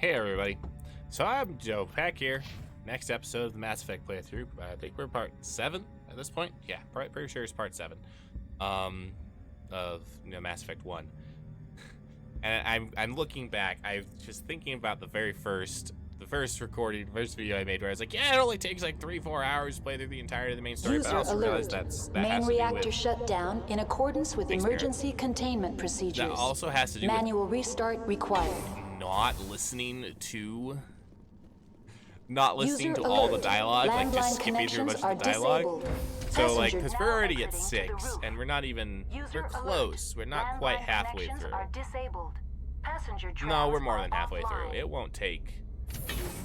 Hey everybody, so I'm Joe, back here. Next episode of the Mass Effect playthrough. I think we're part 7 at this point. Yeah, pretty sure it's part 7 of Mass Effect 1. And I'm looking back. I'm just thinking about the first video I made, where I was like, yeah, it only takes like 3-4 hours to play through the entirety of the main story. User but I also realized alert. that Main has to do reactor with shut down in accordance with emergency containment procedures. that also has to do Manual with restart required. not listening to User all the alert. dialogue, like just Landline skipping through a bunch of the connections are dialogue. disabled. So like, Passenger because we're already at 6, and we're not even, we're close. We're not quite halfway through. No, we're more than halfway through.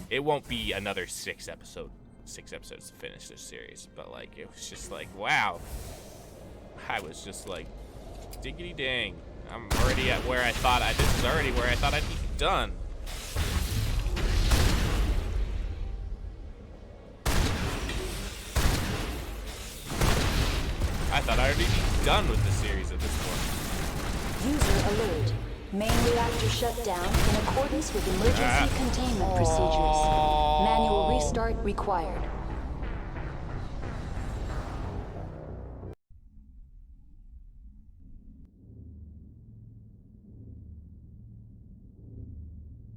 It won't be another 6 episodes to finish this series. But like, it was just like, wow. I was just like, diggity dang. I'm already at where I thought this is already where I thought I'd be done. I thought I'd be done with the series at this point. User alert. Main reactor shut down in accordance with emergency containment procedures. Manual restart required.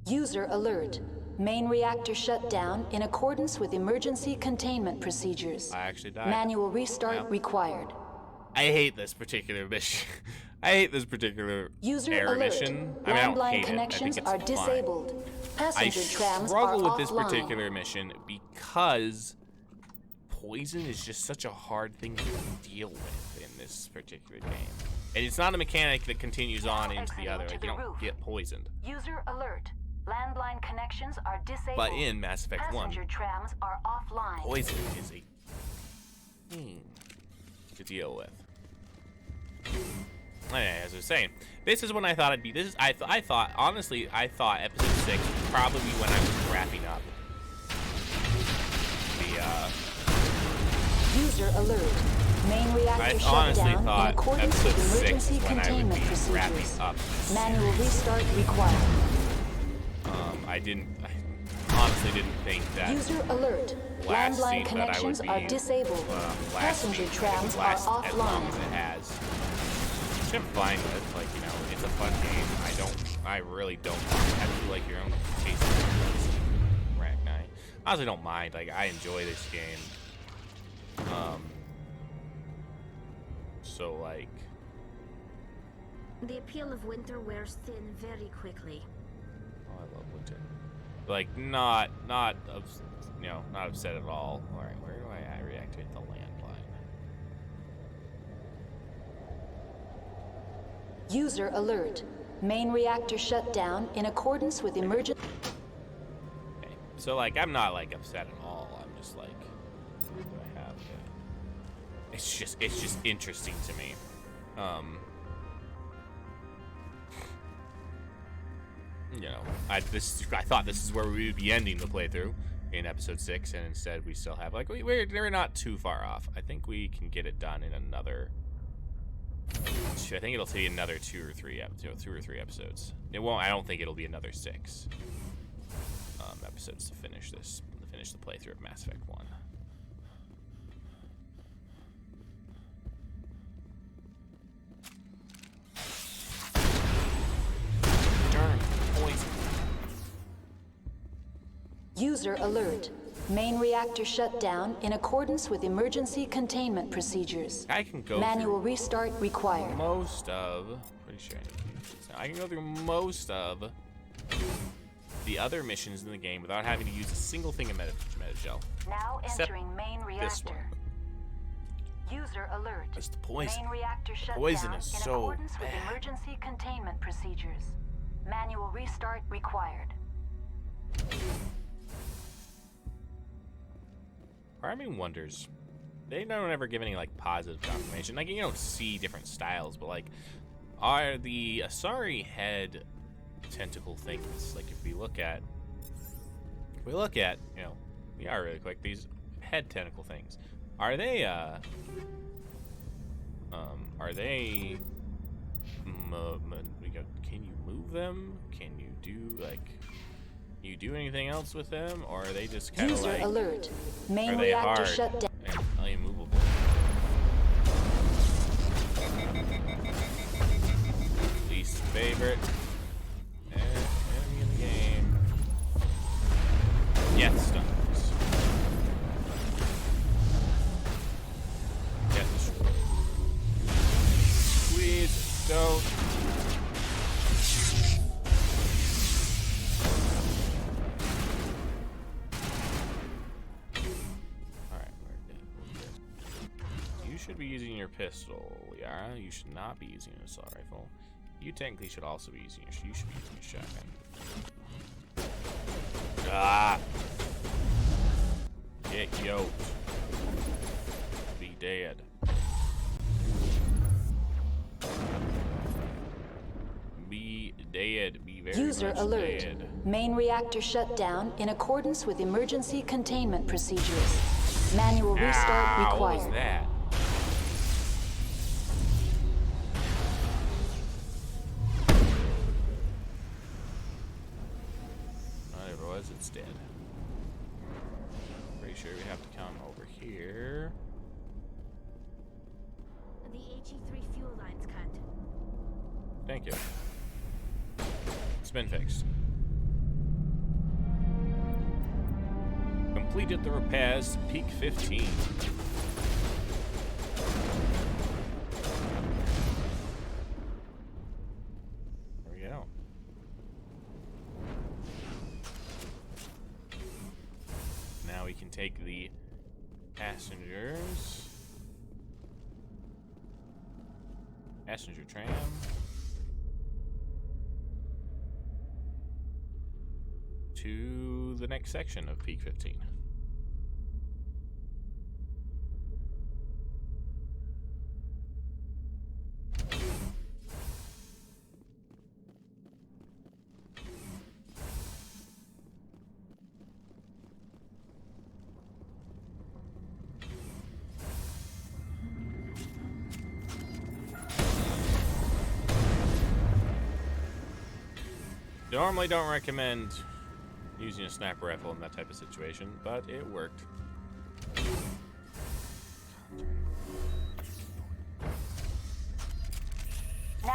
User alert. Main reactor shut down in accordance with emergency containment procedures. I actually died. Manual restart required. I hate this particular mission. I hate this particular User air alert. mission. I mean, I don't Landline hate connections it. I think are it's fine. disabled. I Passenger trams are struggle with this offline. particular mission because poison is just such a hard thing to deal with in this particular game. And it's not a mechanic that continues on into the other. Like, you don't get poisoned. User alert. Landline connections are disabled. But in Mass Effect 1, Passenger trams are offline. poison is a thing to deal with. As I was saying, this is when I thought I'd be. I thought episode 6 probably when I was wrapping up the User alert. Main reactor I shut honestly down in thought accordance episode with 6 emergency is when I would containment be wrapping procedures. up this Manual series. restart required. I honestly didn't think that User alert. last Landline scene connections that I are would be disabled. Passenger trams are last as long offline. as it has. Which I'm fine with. Like, you know, it's a fun game. I really don't have to like your own taste of Ragni. I honestly don't mind. Like, I enjoy this game. So like, The appeal of winter wears thin very quickly. oh, I love winter. Like, not upset at all. All right, where do I reactivate the landline? User alert. Main reactor shut down in accordance with emergency. Okay, so like, I'm not like upset at all. I'm just like, what do I have? It's just interesting to me. You know, I thought this is where we would be ending the playthrough in episode 6, and instead we still have like we're not too far off. I think we can get it done in another. I think it'll take another 2 or 3 episodes. It won't. I don't think it'll be another 6 episodes to finish the playthrough of Mass Effect 1. Darn poison. User alert. Main reactor shut down in accordance with emergency containment procedures. I can go Manual through restart required. most of. Pretty sure I can go through most of the other missions in the game without having to use a single thing of Metagel. Now Except entering main this one. reactor. User alert. That's the poison. Main reactor shut Poison down is in so accordance with bad. emergency containment procedures. Manual restart required. Part of me wonders, they don't ever give any like positive confirmation. Like, you don't see different styles, but like, are the Asari head tentacle things, like if we look at, you know, we are really quick, these head tentacle things, are they can you move them? Can you do like, you do anything else with them, or are they just kind of User like... alert. Main Are they reactor hard shut down. and immovable? Least favorite enemy in the game. Yes, stuns. Get destroyed. Squeeze, don't. Alright, we're good. You should be using your pistol, Yara. You should not be using an assault rifle. You technically should also be using your. You should be using your shotgun. Ah! Get yoked. Be dead. Be dead. Be very User much alert. dead. Main reactor shut down in accordance with emergency containment procedures. Manual restart Ow, what was required. that? Whatever it was, it's dead. Pretty sure we have to come over here. The HE3 fuel lines cut. Thank you. It's been fixed. Completed the repairs to peak 15. There we go. Now we can take the passengers. Passenger tram. To the next section of Peak 15. Normally don't recommend using a sniper rifle in that type of situation, but it worked.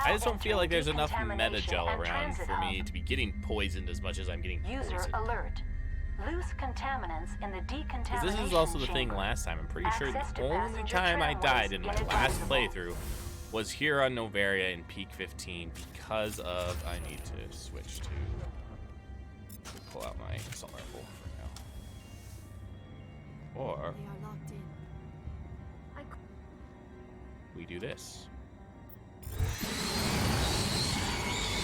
I just don't feel like there's enough meta gel around for me to be getting poisoned as much as I'm getting User poisoned. alert. Loose contaminants in the decontamination Because this is also the thing chamber. last time. I'm pretty sure Access the to only passenger time I died in my last inadvisable. playthrough was here on Novaria in Peak 15 because of... I need to switch to... pull out my assault rifle for now. Or... They are locked in. we do this. We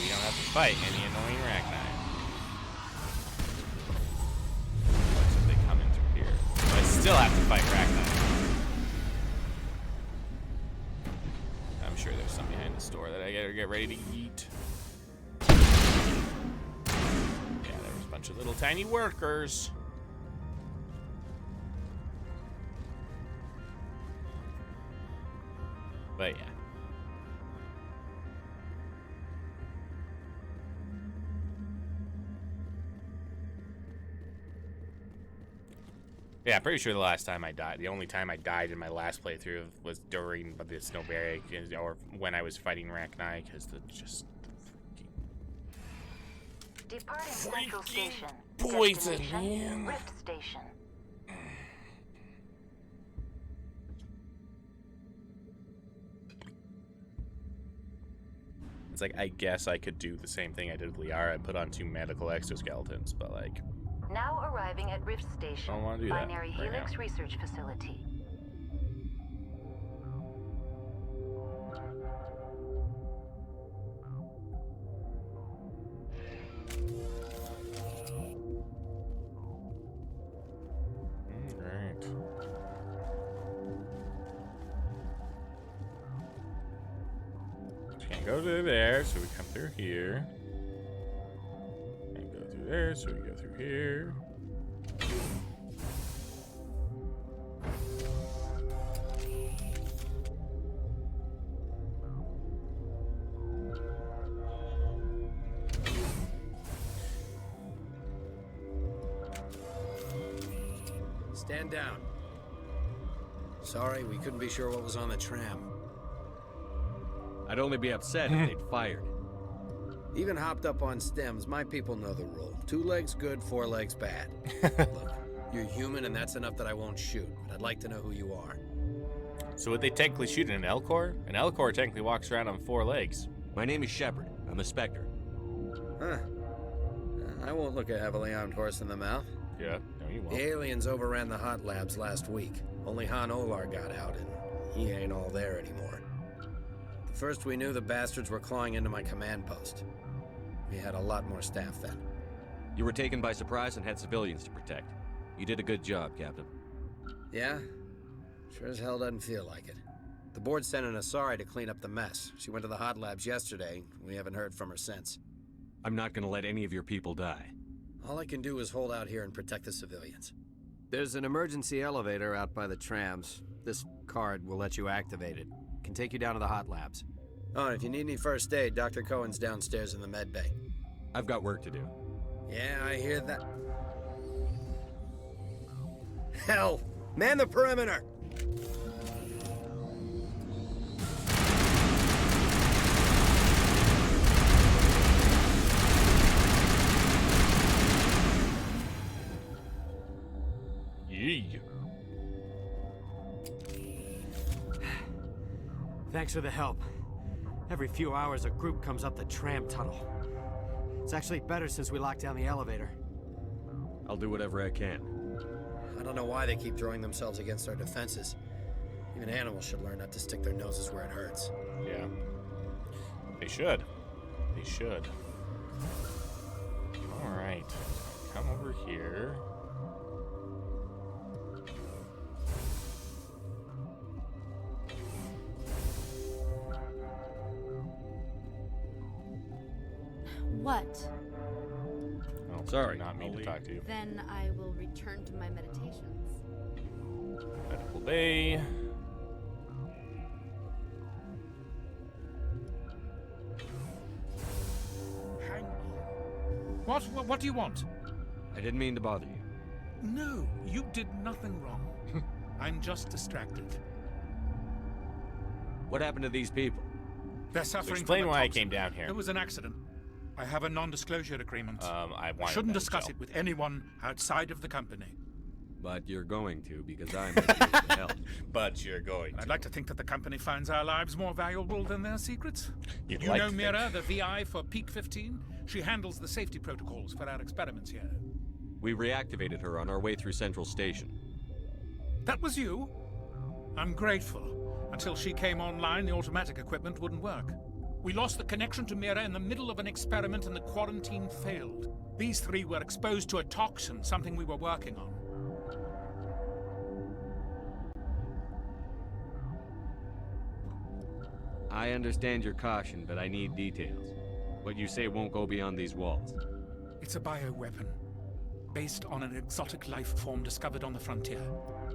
don't have to fight any annoying Ragni. Unless they come in through here. I still have to fight Ragni. I'm sure there's some behind the store that I gotta get ready to eat. Yeah, there was a bunch of little tiny workers. But yeah. Yeah, I'm pretty sure the last time I died, the only time I died in my last playthrough was during this Novaria, or when I was fighting Ragni, because just Departing Central Station. poison, Destination, man. Rift Station. It's like, I guess I could do the same thing I did with Liara and put on 2 medical exoskeletons, but like, Now arriving at Rift Station. I don't wanna do that Binary right Helix now. Research Facility. alright. Can't go through there, so we come through here. Can't go through there, so we go through here. Stand down. Sorry, we couldn't be sure what was on the tram. I'd only be upset if they'd fired. Even hopped up on stems, my people know the rule. 2 legs good, 4 legs bad. Look, you're human and that's enough that I won't shoot, but I'd like to know who you are. So would they technically shoot an Elcor? An Elcor technically walks around on 4 legs. My name is Shepard. I'm a Spectre. Huh. I won't look a heavily armed horse in the mouth. Yeah, no you The won't. aliens overran the hot labs last week. Only Han Olar got out, and he ain't all there anymore. The first we knew, the bastards were clawing into my command post. We had a lot more staff then. You were taken by surprise and had civilians to protect. You did a good job, Captain. Yeah? Sure as hell doesn't feel like it. The board sent an Asari to clean up the mess. She went to the hot labs yesterday. We haven't heard from her since. I'm not gonna let any of your people die. All I can do is hold out here and protect the civilians. There's an emergency elevator out by the trams. This card will let you activate it. Can take you down to the hot labs. Oh, and if you need any first aid, Dr. Cohen's downstairs in the med bay. I've got work to do. Yeah, I hear that. Hell! Man the perimeter! Yeah. Thanks for the help. Every few hours, a group comes up the tram tunnel. It's actually better since we locked down the elevator. I'll do whatever I can. I don't know why they keep throwing themselves against our defenses. Even animals should learn not to stick their noses where it hurts. Yeah. They should. They should. Alright. Come over here. What? Oh, Sorry, not me I'll to leave. talk to you. Then I will return to my meditations. Medical bay. Hang on. What do you want? I didn't mean to bother you. No, you did nothing wrong. I'm just distracted. What happened to these people? They're suffering Explain from a why I toxin. came down here. It was an accident. I have a non-disclosure agreement. I wanted Shouldn't them to discuss tell. it with anyone outside of the company. But you're going to, because I'm here to help. But you're going I'd to. like to think that the company finds our lives more valuable than their secrets. You'd You like know to think. Mira, the VI for Peak 15? She handles the safety protocols for our experiments here. We reactivated her on our way through Central Station. That was you? I'm grateful. Until she came online, the automatic equipment wouldn't work. We lost the connection to Mira in the middle of an experiment and the quarantine failed. These 3 were exposed to a toxin, something we were working on. I understand your caution, but I need details. What you say won't go beyond these walls. It's a bioweapon, based on an exotic life form discovered on the frontier.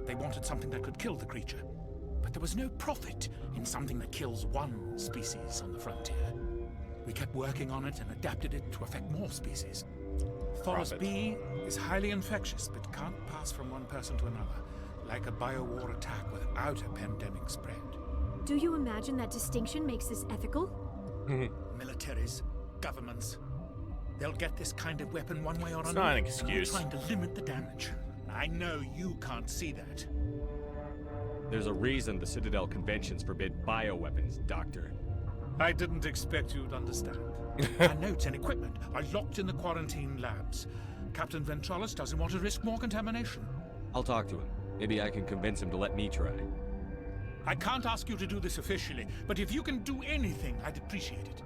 They wanted something that could kill the creature. But there was no profit in something that kills one species on the frontier. We kept working on it and adapted it to affect more species. Thoros Profit. B is highly infectious, but can't pass from one person to another, like a biowar attack without a pandemic spread. Do you imagine that distinction makes this ethical? Militaries, governments, they'll get this kind of weapon one way or It's another. not an and we're excuse. trying to limit the damage. I know you can't see that. There's a reason the Citadel conventions forbid bioweapons, Doctor. I didn't expect you'd understand. Our notes and equipment are locked in the quarantine labs. Captain Ventralis doesn't want to risk more contamination. I'll talk to him. Maybe I can convince him to let me try. I can't ask you to do this officially, but if you can do anything, I'd appreciate it.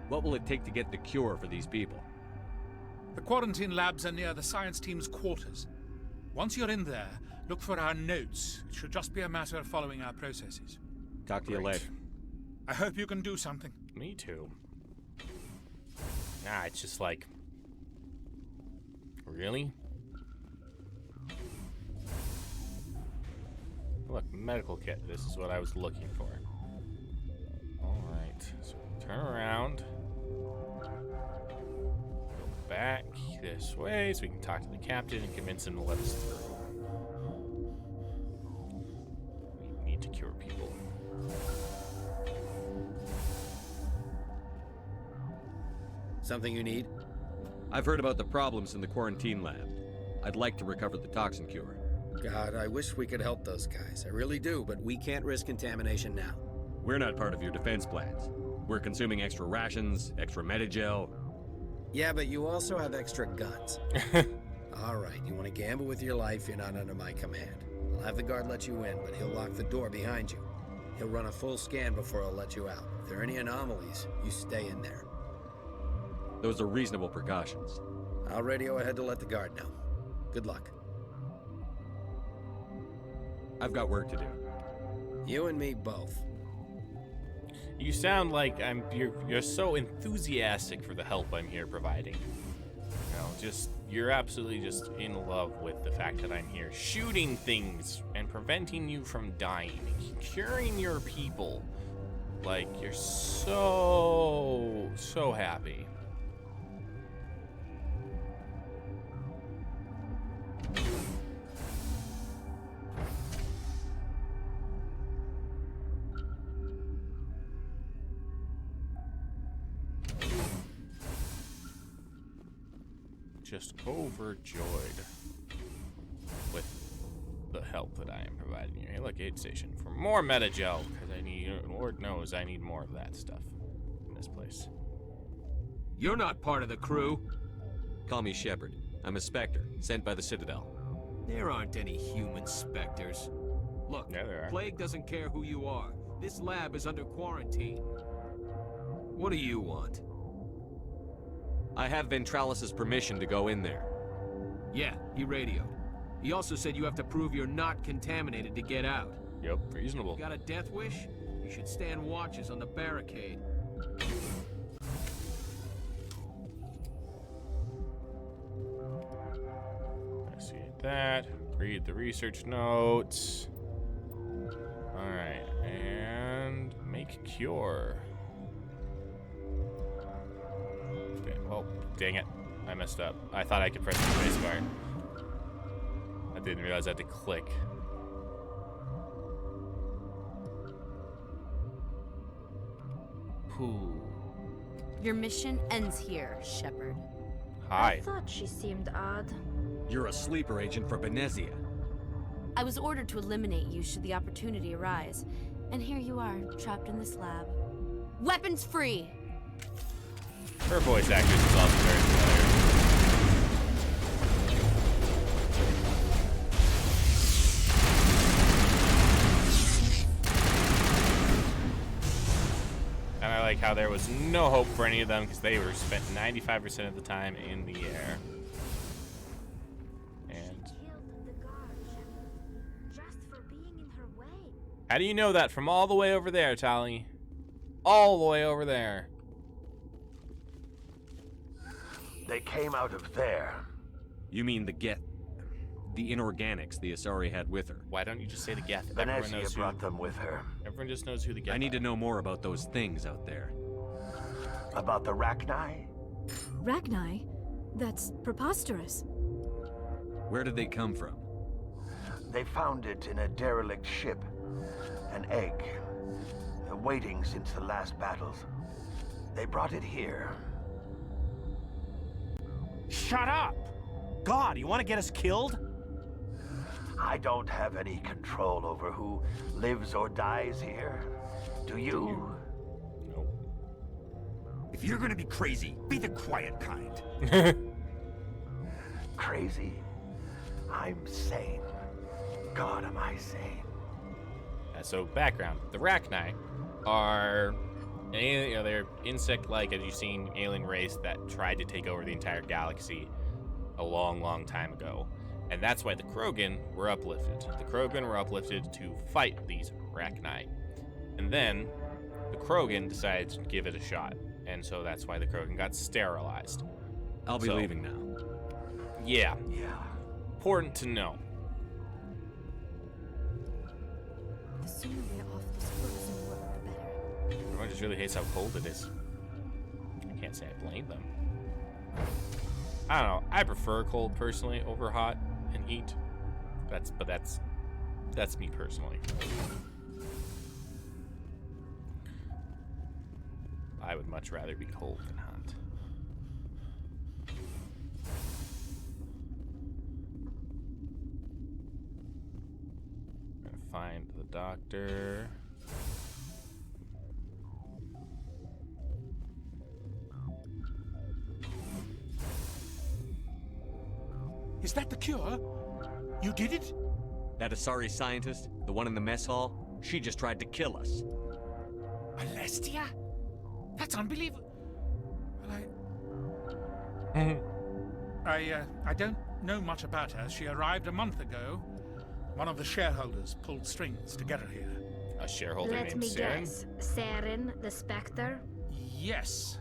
What will it take to get the cure for these people? The quarantine labs are near the science team's quarters. Once you're in there, look for our notes. It should just be a matter of following our processes. Talk to you Great. later. I hope you can do something. Me too. Nah, it's just like... Really? Look, medical kit. This is what I was looking for. Alright, so turn around. Go back. this way so we can talk to the captain and convince him to let us through. We need to cure people. Something you need? I've heard about the problems in the quarantine lab. I'd like to recover the toxin cure. God, I wish we could help those guys. I really do, but we can't risk contamination now. We're not part of your defense plans. We're consuming extra rations, extra Medigel. Yeah, but you also have extra guns. All right, you want to gamble with your life, you're not under my command. I'll have the guard let you in, but he'll lock the door behind you. He'll run a full scan before he'll let you out. If there are any anomalies, you stay in there. Those are reasonable precautions. I'll radio ahead to let the guard know. Good luck. I've got work to do. You and me both. You sound like you're so enthusiastic for the help I'm here providing. You know, you're absolutely just in love with the fact that I'm here shooting things and preventing you from dying and curing your people. Like, you're so happy. Just overjoyed with the help that I am providing you. Hey, look, aid station for more Medigel, because I need, Lord knows I need more of that stuff in this place. You're not part of the crew. Call me Shepard. I'm a Spectre, sent by the Citadel. There aren't any human specters. Look, Yeah, there are. Plague doesn't care who you are. This lab is under quarantine. What do you want? I have Ventralis' permission to go in there. Yeah, he radioed. He also said you have to prove you're not contaminated to get out. Yep, reasonable. Got a death wish? You should stand watches on the barricade. I see that. Read the research notes. Alright, and make cure. Oh, dang it. I messed up. I thought I could press the space bar. I didn't realize I had to click. Whew. Your mission ends here, Shepard. Hi. I thought she seemed odd. You're a sleeper agent for Benezia. I was ordered to eliminate you should the opportunity arise. And here you are, trapped in this lab. Weapons free! Her voice actress is also very familiar. And I like how there was no hope for any of them because they were spent 95% of the time in the air. And Killed the guard, Shepard, just for being in her way. how do you know that from all the way over there, Tali? All the way over there. They came out of there. You mean the inorganics the Asari had with her. Why don't you just say the Geth? Everyone Benezia knows brought them with her. Everyone just knows who the Geth I need are. to know more about those things out there. About the Rachni? Rachni? That's preposterous. Where did they come from? They found it in a derelict ship. An egg. Waiting since the last battles. They brought it here. Shut up! God, you want to get us killed? I don't have any control over who lives or dies here. Do you? If you're gonna be crazy, be the quiet kind. Crazy? I'm sane. God, am I sane? So background: the Rachni are, they're insect-like, as you've seen, alien race that tried to take over the entire galaxy a long, long time ago, and that's why the Krogan were uplifted. The Krogan were uplifted to fight these Rachni, and then the Krogan decided to give it a shot, and so that's why the Krogan got sterilized. I'll be leaving now. Yeah, Yeah. important to know. The sooner we're off this frozen world, the better. Everyone just really hates how cold it is. I can't say I blame them. I don't know. I prefer cold personally over hot and heat. That's me personally. I would much rather be cold than hot. I'm gonna find the doctor. Is that the cure? You did it? That Asari scientist, the one in the mess hall, she just tried to kill us. Benezia? That's unbelievable. I don't know much about her. She arrived a month ago. One of the shareholders pulled strings to get her here. A shareholder Let named me Saren? guess. Saren, the Spectre? Yes.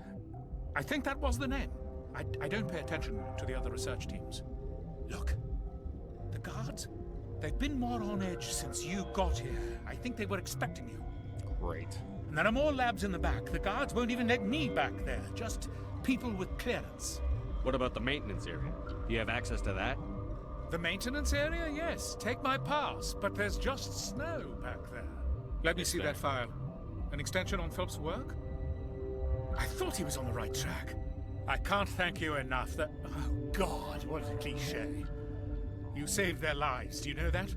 I think that was the name. I don't pay attention to the other research teams. Look, the guards, they've been more on edge since you got here. I think they were expecting you. Great. And there are more labs in the back. The guards won't even let me back there. Just people with clearance. What about the maintenance area? Do you have access to that? The maintenance area? Yes. Take my pass. But there's just snow back there. Let me see that file. An extension on Philip's work? I thought he was on the right track. I can't thank you enough that... Oh, God, what a cliche. You saved their lives. Do you know that?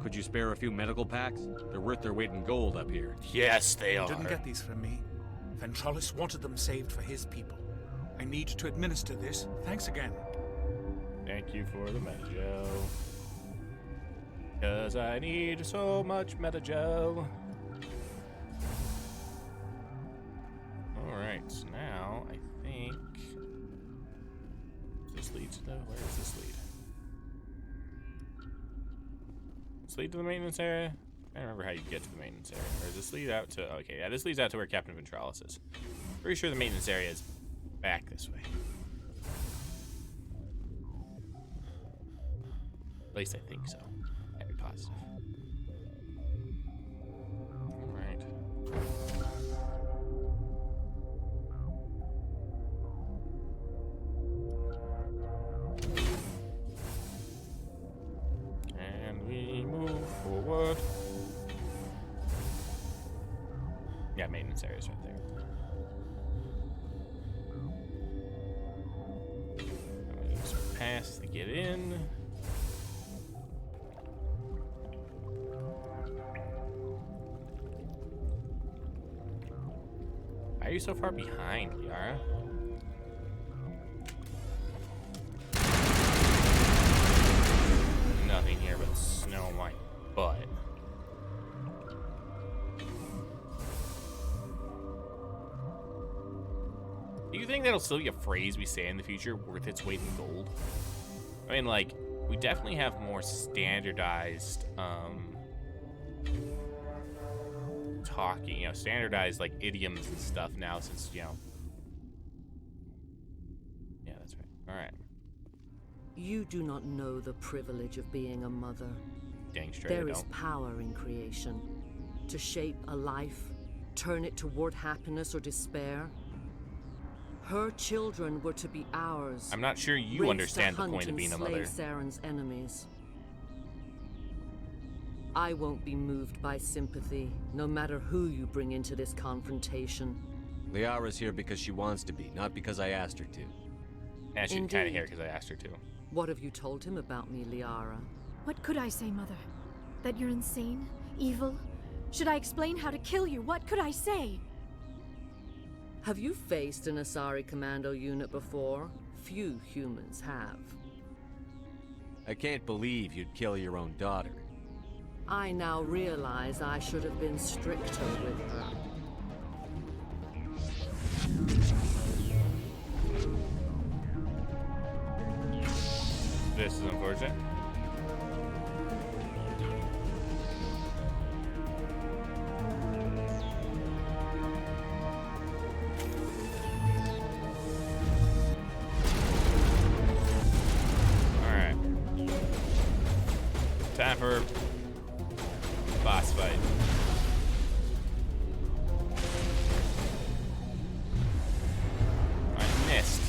Could you spare a few medical packs? They're worth their weight in gold up here. Yes, they are. You didn't get these from me. Ventralis wanted them saved for his people. I need to administer this. Thanks again. Thank you for the Metagel. Because I need so much Metagel. Alright, so now I think... Does this lead to the... Where does this lead? Does this lead to the maintenance area? I don't remember how you get to the maintenance area. Or does this lead out to... Okay, yeah, this leads out to where Captain Ventralis is. Pretty sure the maintenance area is back this way. At least I think so. I'd be positive. Alright. And we move forward. Yeah, maintenance area is right there. I'm gonna use a pass to get in. Why are you so far behind, Yara? Nothing here but snow on my butt. Do you think that'll still be a phrase we say in the future, worth its weight in gold? I mean, like, we definitely have more standardized, talking, standardized, like, idioms and stuff now since, Yeah, that's right. All right. You do not know the privilege of being a mother. Dang straight There I is don't. power in creation. To shape a life, turn it toward happiness or despair. Her children were to be ours. I'm not sure you raised understand to the point of being a hunt mother. and slay Saren's enemies. I won't be moved by sympathy, no matter who you bring into this confrontation. Liara's here because she wants to be, not because I asked her to. And she's kind of Indeed. here because I asked her to. What have you told him about me, Liara? What could I say, Mother? That you're insane? Evil? Should I explain how to kill you? What could I say? Have you faced an Asari commando unit before? Few humans have. I can't believe you'd kill your own daughter. I now realize I should have been stricter with her. This is unfortunate. Alright. Time for boss fight. I missed.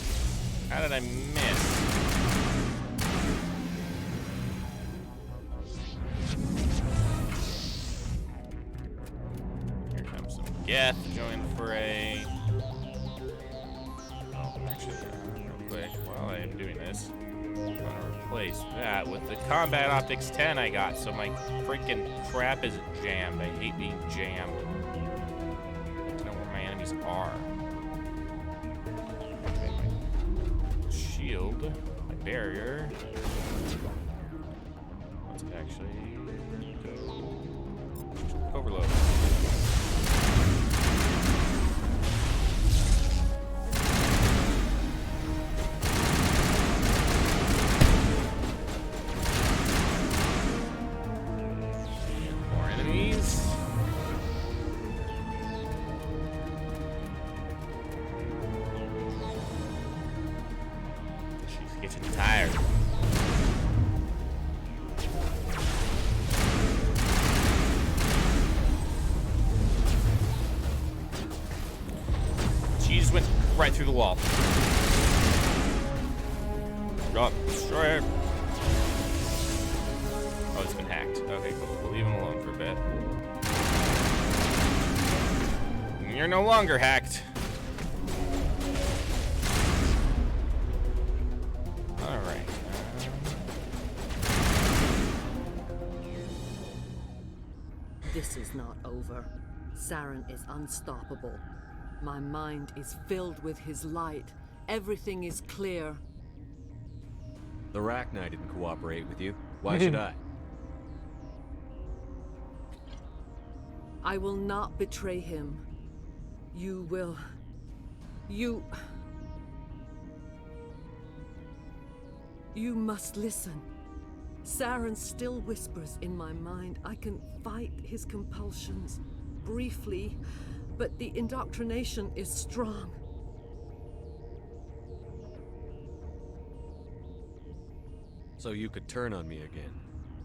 How did did I miss? Here comes some Geth to join the fray. Oh, actually, real quick, while I am doing this, I'm gonna replace that with the Combat Optics 10 I got, so my freaking crap isn't jammed. I hate being jammed. I don't know where my enemies are. Okay, my shield, my barrier. Let's actually go overload. More enemies. She's getting tired. She just went right through the wall. Drop, destroy it. Oh, it's been hacked. Okay, cool. We'll leave him alone for a bit. You're no longer hacked. Alright. This is not over. Saren is unstoppable. My mind is filled with his light. Everything is clear. The Rachni didn't cooperate with you. Why should I? I will not betray him. You will... You must listen. Saren still whispers in my mind. I can fight his compulsions briefly, but the indoctrination is strong. So you could turn on me again.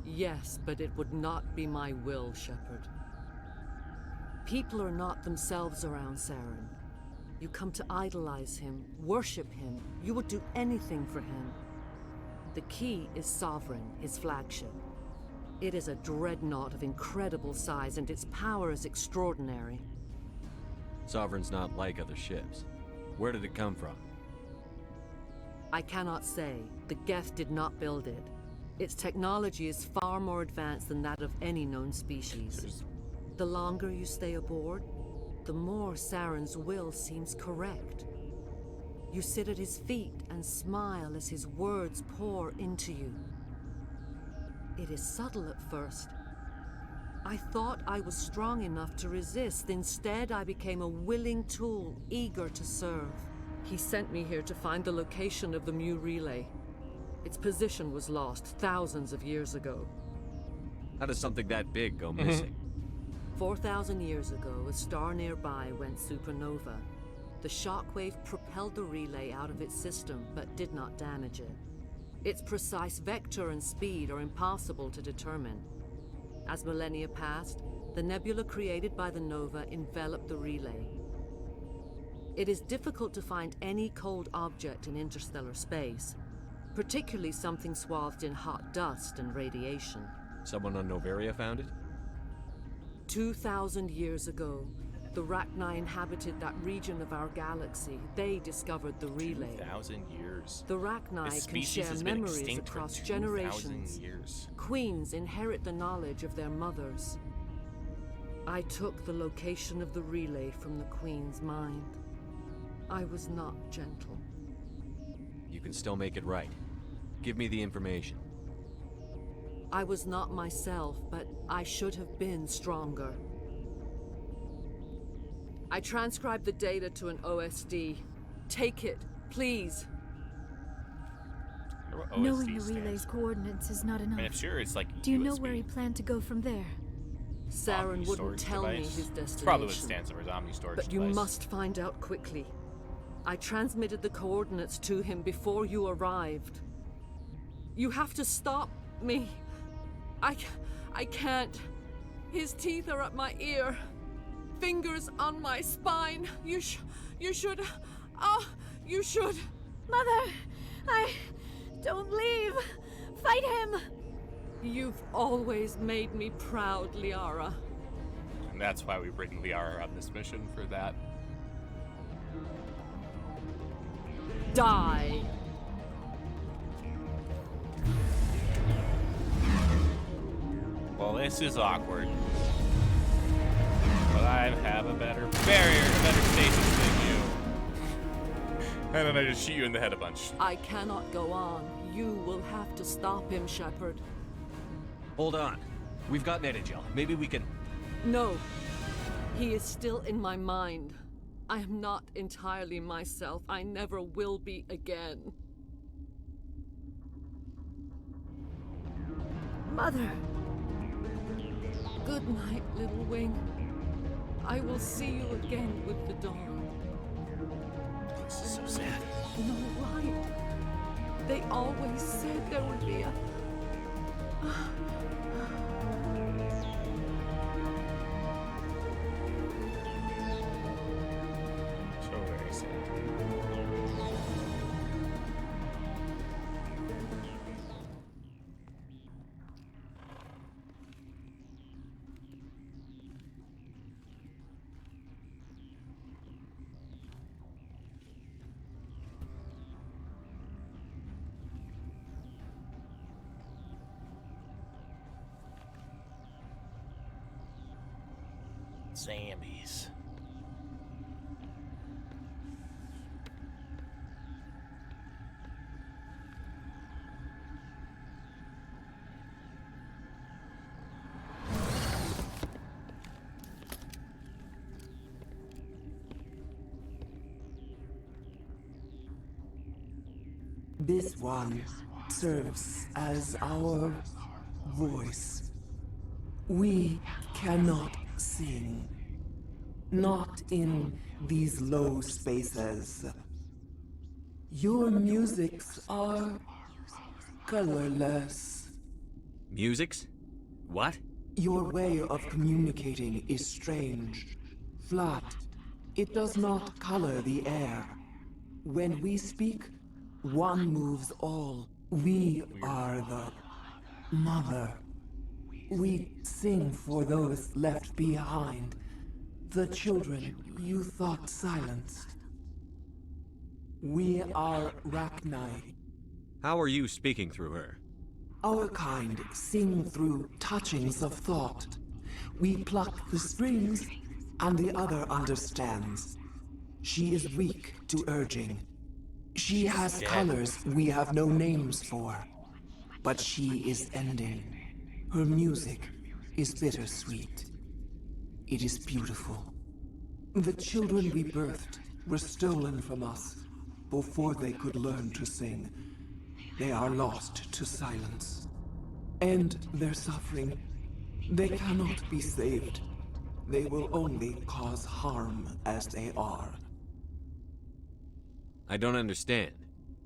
Yes, but it would not be my will, Shepard. People are not themselves around Saren. You come to idolize him, worship him. You would do anything for him. The key is Sovereign, his flagship. It is a dreadnought of incredible size, and its power is extraordinary. Sovereign's not like other ships. Where did it come from? I cannot say. The Geth did not build it. Its technology is far more advanced than that of any known species. The longer you stay aboard, the more Saren's will seems correct. You sit at his feet and smile as his words pour into you. It is subtle at first. I thought I was strong enough to resist. Instead, I became a willing tool, eager to serve. He sent me here to find the location of the Mu relay. Its position was lost thousands of years ago. How does something that big go missing? 4,000 years ago, a star nearby went supernova. The shockwave propelled the relay out of its system, but did not damage it. Its precise vector and speed are impossible to determine. As millennia passed, the nebula created by the nova enveloped the relay. It is difficult to find any cold object in interstellar space, particularly something swathed in hot dust and radiation. Someone on Noveria found it? 2,000 years ago, the Rachni inhabited that region of our galaxy. They discovered the relay. 2,000 years. The Rachni can share memories across generations. Years. Queens inherit the knowledge of their mothers. I took the location of the relay from the Queen's mind. I was not gentle. You can still make it right. Give me the information. I was not myself, but I should have been stronger. I transcribed the data to an OSD. Take it, please. Knowing the relay's coordinates is not enough. I mean, if sure, it's like Do you USB. know where he planned to go from there? Saren wouldn't tell me his destination. Probably what stands for his Omni storage But you must find out quickly. I transmitted the coordinates to him before you arrived. You have to stop me. I can't. His teeth are at my ear. Fingers on my spine. You should. Oh, you should. Mother! Don't leave! Fight him! You've always made me proud, Liara. And that's why we bring Liara on this mission, for that. Die! Well, this is awkward. But I have a better barrier, a better stasis than you. And then I just shoot you in the head a bunch. I cannot go on. You will have to stop him, Shepard. Hold on. We've got Metagel. Maybe we can... No. He is still in my mind. I am not entirely myself. I never will be again. Mother! Good night, little wing. I will see you again with the dawn. This is so sad. No, right. They always said there would be a... So very sad. Zombies. This one serves as our voice. We cannot sing. Not in these low spaces. Your musics are colorless. Musics? What? Your way of communicating is strange. Flat. It does not color the air. When we speak, one moves all. We are the mother. We sing for those left behind. The children you thought silenced. We are Rachni. How are you speaking through her? Our kind sing through touchings of thought. We pluck the strings, and the other understands. She is weak to urging. She has colors we have no names for. But she is ending. Her music is bittersweet. It is beautiful. The children we birthed were stolen from us before they could learn to sing. They are lost to silence. And their suffering, they cannot be saved. They will only cause harm as they are. I don't understand.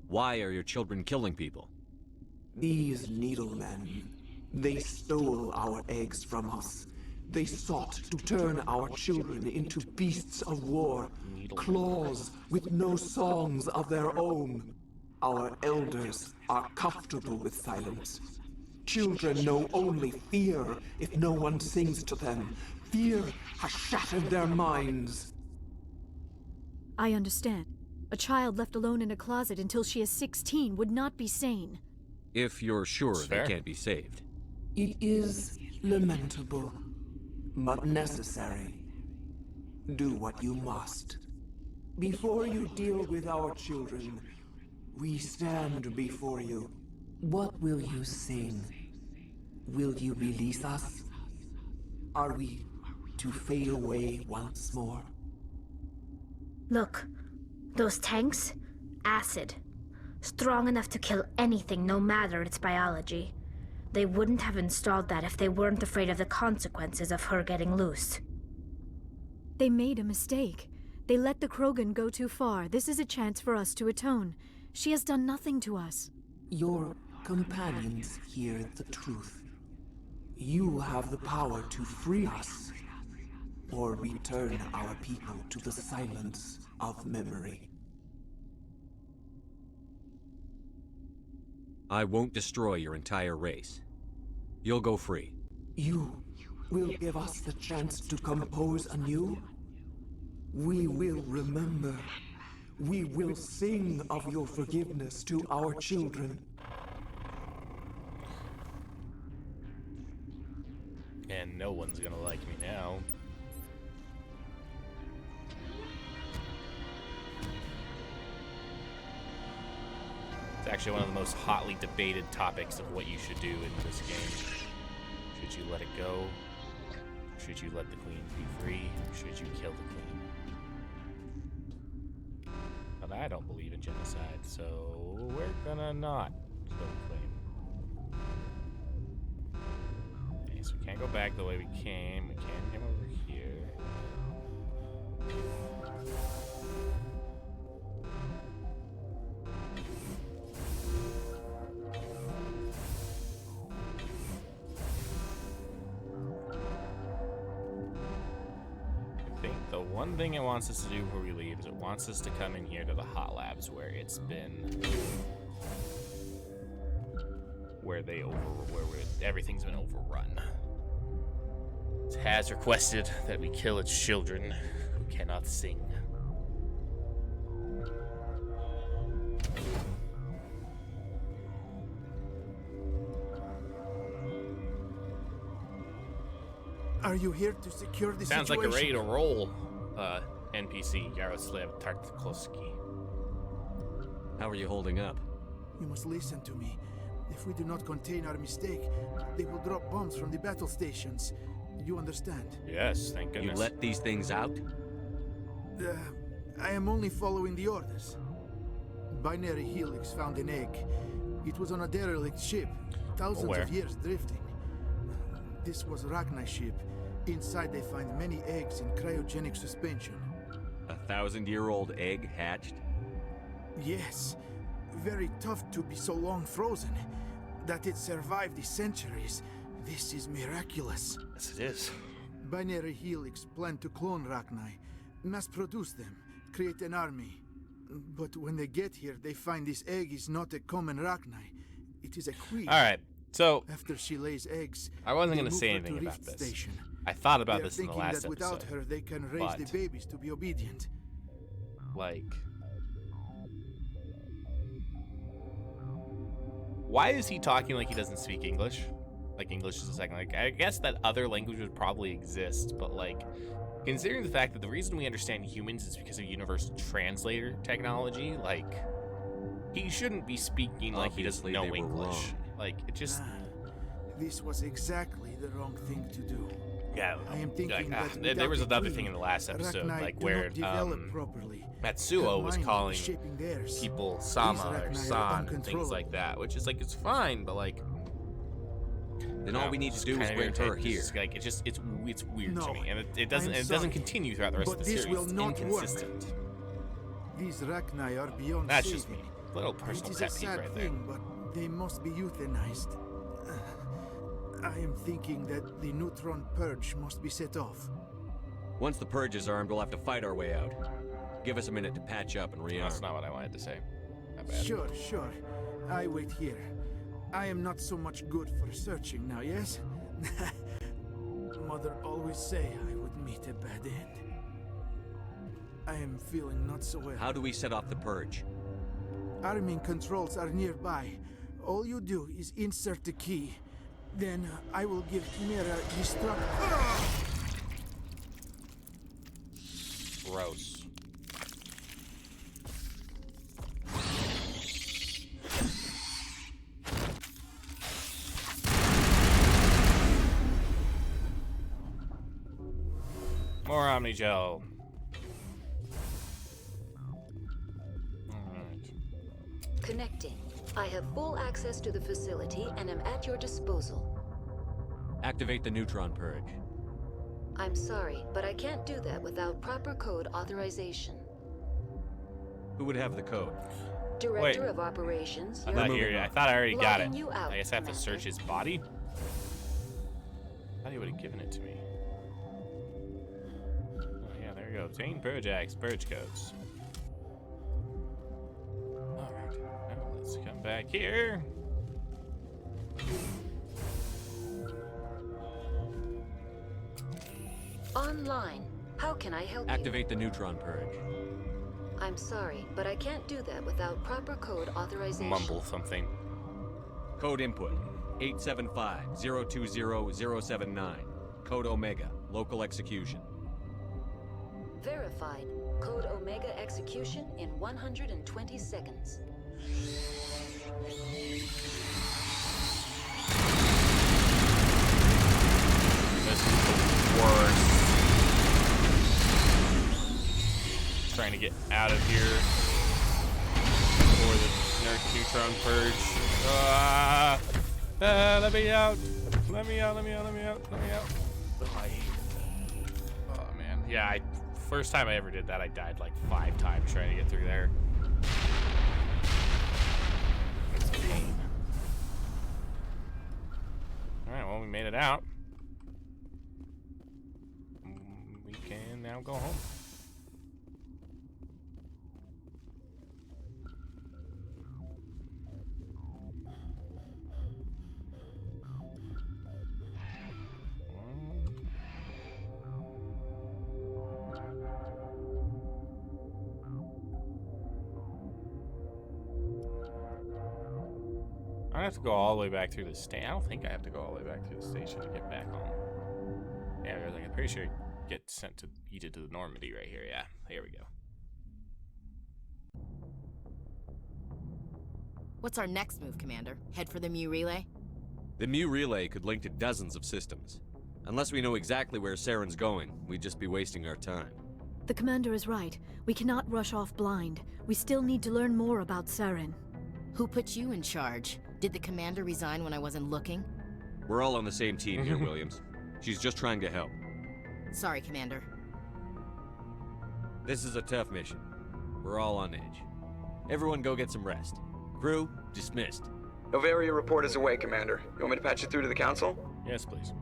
Why are your children killing people? These needlemen, they stole our eggs from us. They sought to turn our children into beasts of war, claws with no songs of their own. Our elders are comfortable with silence. Children know only fear if no one sings to them. Fear has shattered their minds. I understand. A child left alone in a closet until she is 16 would not be sane. If you're sure they can't be saved. It is lamentable, but necessary. Do what you must. Before you deal with our children, we stand before you. What will you sing? Will you release us? Are we to fade away once more? Look, those tanks? Acid. Strong enough to kill anything, no matter its biology. They wouldn't have installed that if they weren't afraid of the consequences of her getting loose. They made a mistake. They let the Krogan go too far. This is a chance for us to atone. She has done nothing to us. Your companions hear the truth. You have the power to free us, or return our people to the silence of memory. I won't destroy your entire race. You'll go free. You will give us the chance to compose anew? We will remember. We will sing of your forgiveness to our children. And no one's gonna like me now. It's actually one of the most hotly debated topics of what you should do in this game. Should you let it go? Should you let the queen be free? Should you kill the queen? But I don't believe in genocide, so we're gonna not kill the queen. Okay, so we can't go back the way we came. We can't come over here. The one thing it wants us to do before we leave is it wants us to come in here to the hot labs where everything's been overrun. It has requested that we kill its children who cannot sing. Are you here to secure the Sounds situation? like a ready to roll, NPC Yaroslav Tartkowski. How are you holding up? You must listen to me. If we do not contain our mistake, they will drop bombs from the battle stations. You understand? Yes, thank goodness. You let these things out? I am only following the orders. Binary Helix found an egg. It was on a derelict ship, thousands of years drifting. This was Rachni's ship. Inside they find many eggs in cryogenic suspension. 1,000-year-old egg hatched? Yes. Very tough to be so long frozen. That it survived the centuries. This is miraculous. Yes, it is. Binary Helix planned to clone Rachni, mass produce them, create an army. But when they get here, they find this egg is not a common Rachni. It is a queen. All right. So after she lays eggs, I wasn't going to say anything about this. Station. I thought about this in the last that without episode. her, they can raise the babies to be obedient. Like, why is he talking like he doesn't speak English? Like English is a second. Like, I guess that other language would probably exist, but like, considering the fact that the reason we understand humans is because of universal translator technology, like, he shouldn't be speaking like he doesn't know English. Like, it just. This was exactly the wrong thing to do. Yeah, I am thinking that there was another thing in the last episode, like where Matsuo was calling people Sama or San and things like that, which is like, it's fine, but like, then all we need to do is bring her here. Like, it's weird to me, and it doesn't continue throughout the rest of the series. It's inconsistent. These Rachni are beyond That's just me. Little personal pet peeve right there. But they must be euthanized. I am thinking that the neutron purge must be set off. Once the purge is armed, we'll have to fight our way out. Give us a minute to patch up and rearm. That's not what I wanted to say. Not bad. Sure. I wait here. I am not so much good for searching now, yes? Mother always say I would meet a bad end. I am feeling not so well. How do we set off the purge? Arming controls are nearby. All you do is insert the key. Then I will give Mira destruct. Gross. More Omnigel. Connecting. I have full access to the facility and am at your disposal. Activate the neutron purge. I'm sorry, but I can't do that without proper code authorization. Who would have the code? Director of Operations. I thought I already got it. Out, I guess I have to search his body? I thought he would have given it to me. Oh yeah, there you go. Obtain purge acts, purge codes. Alright, now let's come back here. online. How can I help Activate the neutron purge. you? I'm sorry, but I can't do that without proper code authorization. Mumble something. Code input 875-020-079. Code Omega. Local execution. Verified. Code Omega execution in 120 seconds. This is the worst. Trying to get out of here before the neutron purge. Let me out. Let me out. Let me out. Let me out. Let me out. Oh man. Yeah, first time I ever did that, I died like 5 times trying to get through there. It's a pain. Alright, well, we made it out. We can now go home. I have to go all the way back through the station. I don't think I have to go all the way back through the station to get back home. Yeah, I'm pretty sure you get sent to the Normandy right here. Yeah, here we go. What's our next move, Commander? Head for the Mu relay? The Mu relay could link to dozens of systems. Unless we know exactly where Saren's going, we'd just be wasting our time. The commander is right. We cannot rush off blind. We still need to learn more about Saren. Who put you in charge? Did the commander resign when I wasn't looking? We're all on the same team here, Williams. She's just trying to help. Sorry, Commander. This is a tough mission. We're all on edge. Everyone go get some rest. Crew, dismissed. Novaria report is away, Commander. You want me to patch it through to the Council? Yes, please.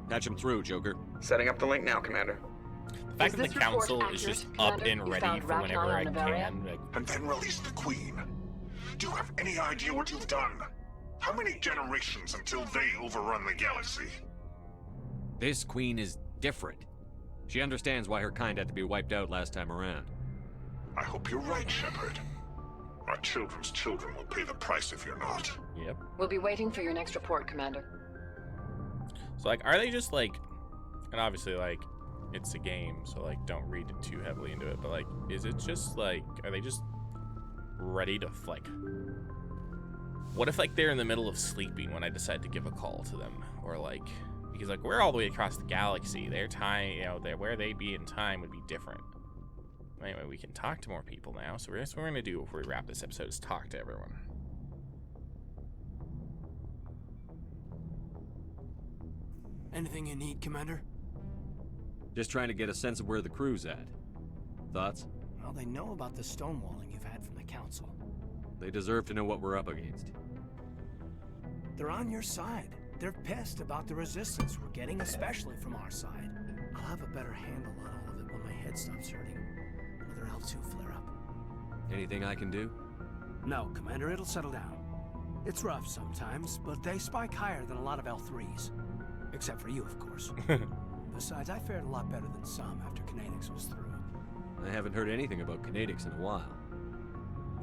Patch him through, Joker. Setting up the link now, Commander. The fact that the Council is just up and ready for whenever I can. And then release the Queen. Do you have any idea what you've done? How many generations until they overrun the galaxy? This Queen is different. She understands why her kind had to be wiped out last time around. I hope you're right, Shepard. Our children's children will pay the price if you're not. Yep. We'll be waiting for your next report, Commander. So, like, are they just, like... And obviously, like, it's a game, so, like, don't read it too heavily into it. But, like, is it just, like... Are they just ready to, like... What if, like, they're in the middle of sleeping when I decide to give a call to them? Or, like... Because, like, we're all the way across the galaxy. Their time, you know, where they'd be in time would be different. Anyway, we can talk to more people now. So that's what we're going to do before we wrap this episode is talk to everyone. Anything you need, Commander? Just trying to get a sense of where the crew's at. Thoughts? Well, they know about the stonewalling you've had from the Council. They deserve to know what we're up against. They're on your side. They're pissed about the resistance we're getting, especially from our side. I'll have a better handle on all of it when my head stops hurting. Other elves who flare up. Anything I can do? No, Commander, it'll settle down. It's rough sometimes, but they spike higher than a lot of L3s. Except for you, of course. Besides, I fared a lot better than some after Kinetics was through. I haven't heard anything about Kinetics in a while.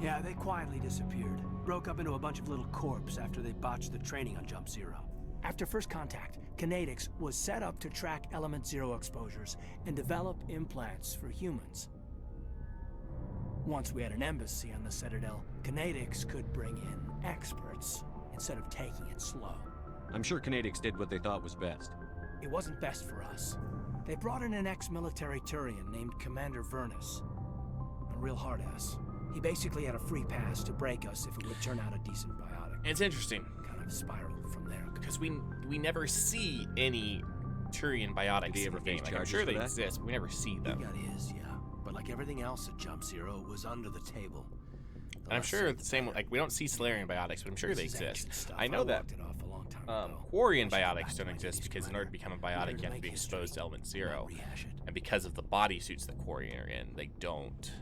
Yeah, they quietly disappeared. Broke up into a bunch of little corps after they botched the training on Jump Zero. After first contact, Kinetics was set up to track Element Zero exposures and develop implants for humans. Once we had an embassy on the Citadel, Kinetics could bring in experts instead of taking it slow. I'm sure Kinetics did what they thought was best. It wasn't best for us. They brought in an ex-military Turian named Commander Vernus. A real hard-ass. He basically had a free pass to break us if it would turn out a decent biotic. It's interesting. Kind of spiraled from there. Because we never see any Turian biotics in the game. Like, I'm sure they exist, but we never see them. He got his, yeah. But like everything else at Jump Zero, it was under the table. And I'm sure the same, like, we don't see Solarian biotics, but I'm sure they exist. I know that Quarian biotics don't exist because in order to become a biotic, you have to be exposed to Element Zero. And because of the bodysuits that Quarian are in, they don't...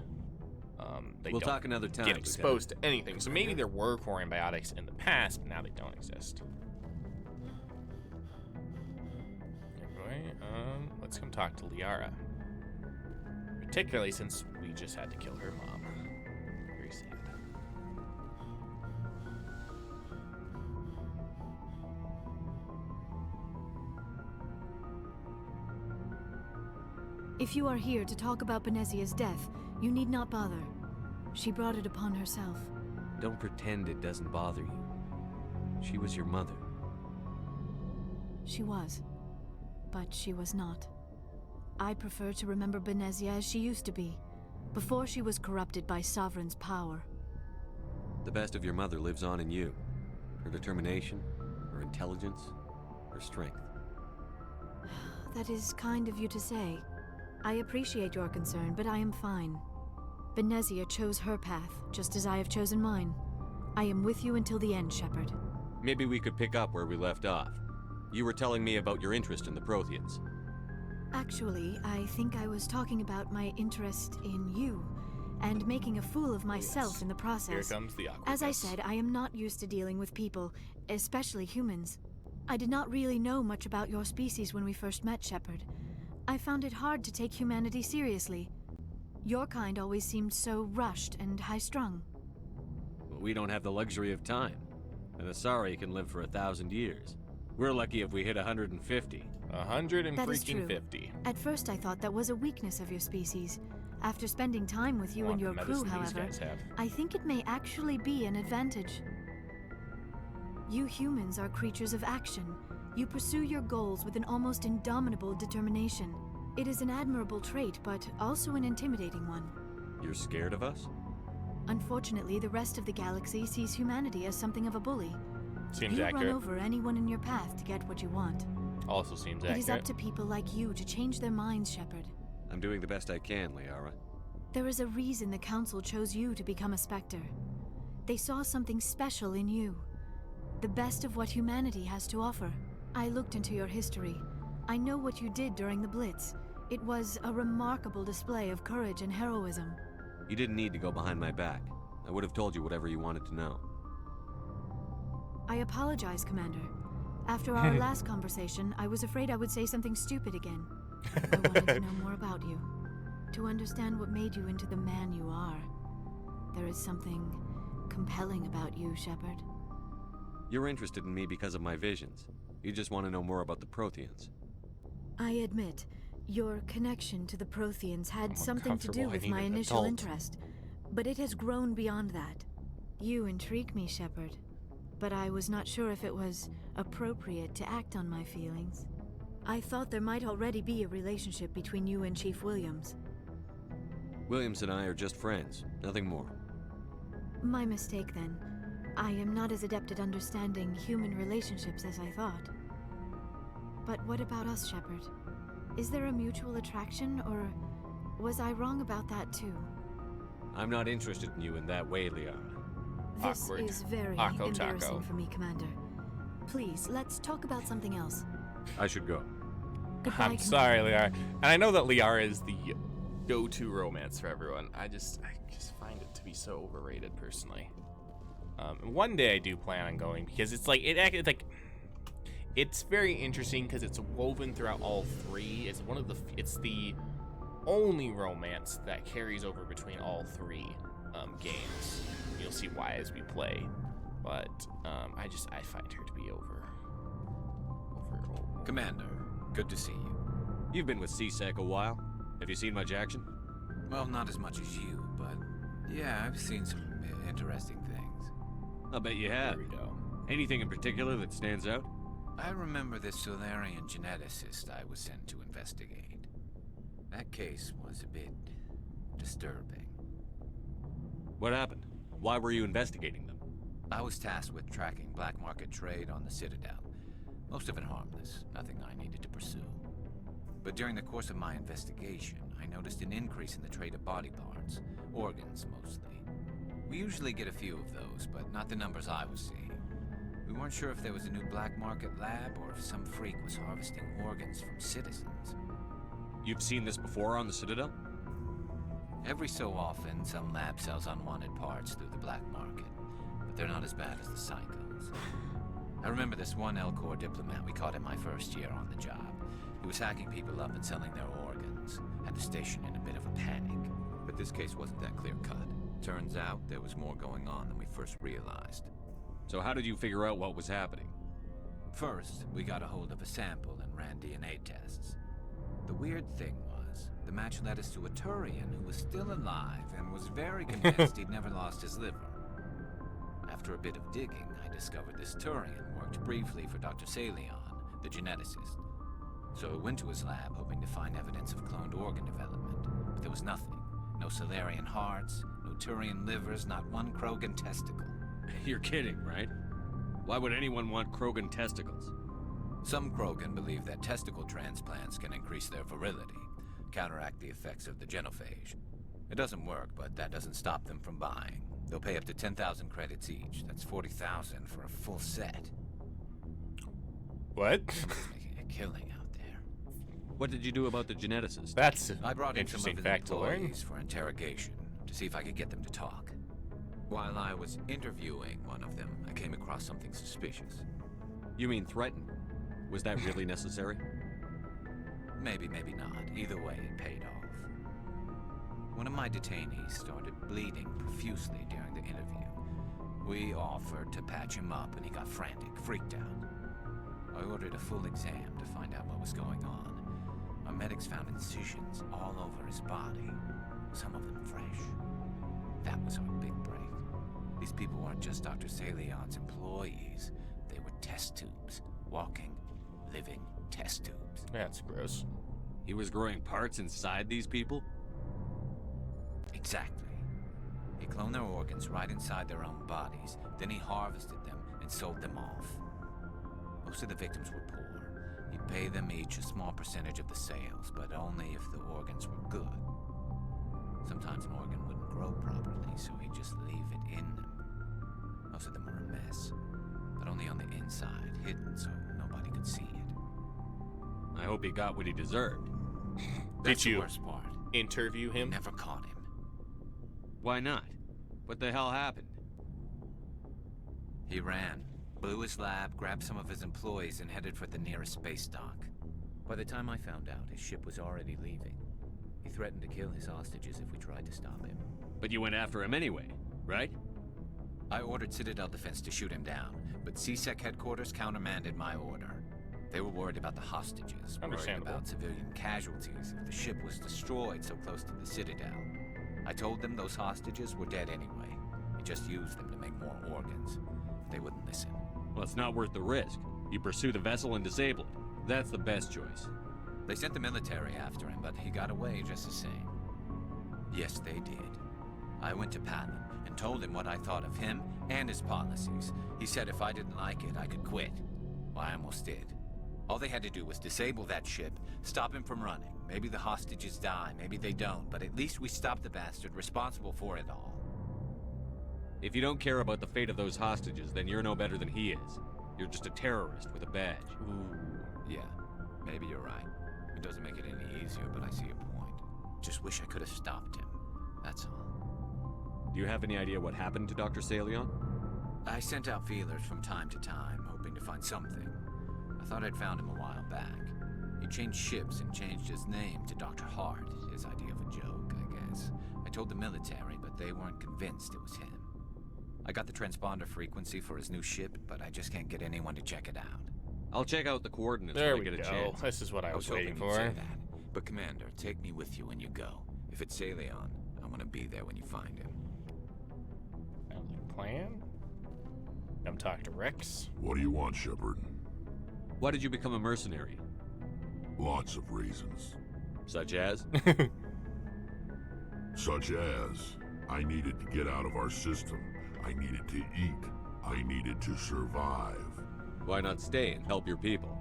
We'll talk another time, get exposed to anything. So maybe there were Quarian biotics in the past, but now they don't exist. Okay, let's come talk to Liara. Particularly since we just had to kill her mom. Very sad. If you are here to talk about Benezia's death, you need not bother. She brought it upon herself. Don't pretend it doesn't bother you. She was your mother. She was. But she was not. I prefer to remember Benezia as she used to be, before she was corrupted by Sovereign's power. The best of your mother lives on in you. Her determination, her intelligence, her strength. That is kind of you to say. I appreciate your concern, but I am fine. Benezia chose her path, just as I have chosen mine. I am with you until the end, Shepard. Maybe we could pick up where we left off. You were telling me about your interest in the Protheans. Actually, I think I was talking about my interest in you, and making a fool of myself in the process. Here comes the awkwardness. As I said, I am not used to dealing with people, especially humans. I did not really know much about your species when we first met, Shepard. I found it hard to take humanity seriously. Your kind always seemed so rushed and high-strung. Well, we don't have the luxury of time. An Asari can live for 1,000 years. We're lucky if we hit 150. 150. At first I thought that was a weakness of your species. After spending time with you and your crew, however, I think it may actually be an advantage. You humans are creatures of action. You pursue your goals with an almost indomitable determination. It is an admirable trait, but also an intimidating one. You're scared of us? Unfortunately, the rest of the galaxy sees humanity as something of a bully. Seems you accurate. run over anyone in your path to get what you want. Also seems accurate. It is up to people like you to change their minds, Shepard. I'm doing the best I can, Liara. There is a reason the Council chose you to become a Spectre. They saw something special in you. The best of what humanity has to offer. I looked into your history. I know what you did during the Blitz. It was a remarkable display of courage and heroism. You didn't need to go behind my back. I would have told you whatever you wanted to know. I apologize, Commander. After our last conversation, I was afraid I would say something stupid again. I wanted to know more about you. To understand what made you into the man you are. There is something compelling about you, Shepard. You're interested in me because of my visions. You just want to know more about the Protheans. I admit, your connection to the Protheans had something to do with my initial interest. But it has grown beyond that. You intrigue me, Shepard. But I was not sure if it was appropriate to act on my feelings. I thought there might already be a relationship between you and Chief Williams. Williams and I are just friends, nothing more. My mistake, then. I am not as adept at understanding human relationships as I thought. But what about us, Shepard? Is there a mutual attraction, or was I wrong about that too? I'm not interested in you in that way, Liara. This is very embarrassing for me, Commander. Please, let's talk about something else. I should go. Goodbye, I'm sorry, Liara. And I know that Liara is the go-to romance for everyone. I just find it to be so overrated, personally. One day I do plan on going, because it's like it's very interesting because it's woven throughout all three. It's the only romance that carries over between all three games. You'll see why as we play, but I find her to be over. Commander, good to see you. You've been with CSEC a while. Have you seen much action? Well, not as much as you, but yeah, I've seen some interesting things. I'll bet you have. There we go. Anything in particular that stands out? I remember this Solarian geneticist I was sent to investigate. That case was a bit disturbing. What happened? Why were you investigating them? I was tasked with tracking black market trade on the Citadel. Most of it harmless, nothing I needed to pursue. But during the course of my investigation, I noticed an increase in the trade of body parts, organs mostly. We usually get a few of those, but not the numbers I was seeing. We weren't sure if there was a new black market lab or if some freak was harvesting organs from citizens. You've seen this before on the Citadel? Every so often, some lab sells unwanted parts through the black market, but they're not as bad as the Psychos. I remember this one Elcor diplomat we caught in my first year on the job. He was hacking people up and selling their organs. Had the station in a bit of a panic. But this case wasn't that clear-cut. Turns out there was more going on than we first realized. So how did you figure out what was happening? First, we got a hold of a sample and ran DNA tests. The weird thing was, the match led us to a Turian who was still alive and was very convinced he'd never lost his liver. After a bit of digging, I discovered this Turian worked briefly for Dr. Salion, the geneticist. So I went to his lab hoping to find evidence of cloned organ development, but there was nothing. No Salarian hearts, no Turian livers, not one Krogan testicle. You're kidding, right? Why would anyone want Krogan testicles? Some Krogan believe that testicle transplants can increase their virility, counteract the effects of the genophage. It doesn't work, but that doesn't stop them from buying. They'll pay up to 10,000 credits each. That's 40,000 for a full set. What? Somebody's making a killing out there. What did you do about the geneticist? That's I brought in some of interesting his fact to learn. employees for interrogation to see if I could get them to talk. While I was interviewing one of them, I came across something suspicious. You mean threatened? Was that really necessary? Maybe, maybe not. Either way, it paid off. One of my detainees started bleeding profusely during the interview. We offered to patch him up and he got frantic, freaked out. I ordered a full exam to find out what was going on. Our medics found incisions all over his body, some of them fresh. That was our big break. These people weren't just Dr. Salion's employees. They were test tubes. Walking, living test tubes. That's gross. He was growing parts inside these people? Exactly. He cloned their organs right inside their own bodies. Then he harvested them and sold them off. Most of the victims were poor. He'd pay them each a small percentage of the sales, but only if the organs were good. Sometimes an organ wouldn't grow properly, so he'd just leave it in them. Most of them were a mess, but only on the inside, hidden so nobody could see it. I hope he got what he deserved. That's Did you the worst part. interview him? Never caught him. Why not? What the hell happened? He ran, blew his lab, grabbed some of his employees, and headed for the nearest space dock. By the time I found out, his ship was already leaving. He threatened to kill his hostages if we tried to stop him. But you went after him anyway, right? I ordered Citadel Defense to shoot him down, but CSEC headquarters countermanded my order. They were worried about the hostages, worried about civilian casualties if the ship was destroyed so close to the Citadel. I told them those hostages were dead anyway. We just used them to make more organs. They wouldn't listen. Well, it's not worth the risk. You pursue the vessel and disable it. That's the best choice. They sent the military after him, but he got away just the same. Yes, they did. I went to Palin and told him what I thought of him and his policies. He said if I didn't like it, I could quit. Well, I almost did. All they had to do was disable that ship, stop him from running. Maybe the hostages die, maybe they don't, but at least we stopped the bastard responsible for it all. If you don't care about the fate of those hostages, then you're no better than he is. You're just a terrorist with a badge. Ooh, yeah, maybe you're right. It doesn't make it any easier, but I see your point. Just wish I could have stopped him. That's all. Do you have any idea what happened to Dr. Salion? I sent out feelers from time to time, hoping to find something. I thought I'd found him a while back. He changed ships and changed his name to Dr. Hart, his idea of a joke, I guess. I told the military, but they weren't convinced it was him. I got the transponder frequency for his new ship, but I just can't get anyone to check it out. I'll check out the coordinates There when we I get go. a chance. This is what I was waiting hoping you'd for. say that. But Commander, take me with you when you go. If it's Salion, I want to be there when you find him. Sounds like a plan. Come talk to Rex. What do you want, Shepard? Why did you become a mercenary? Lots of reasons. Such as? Such as, I needed to get out of our system. I needed to eat. I needed to survive. Why not stay and help your people?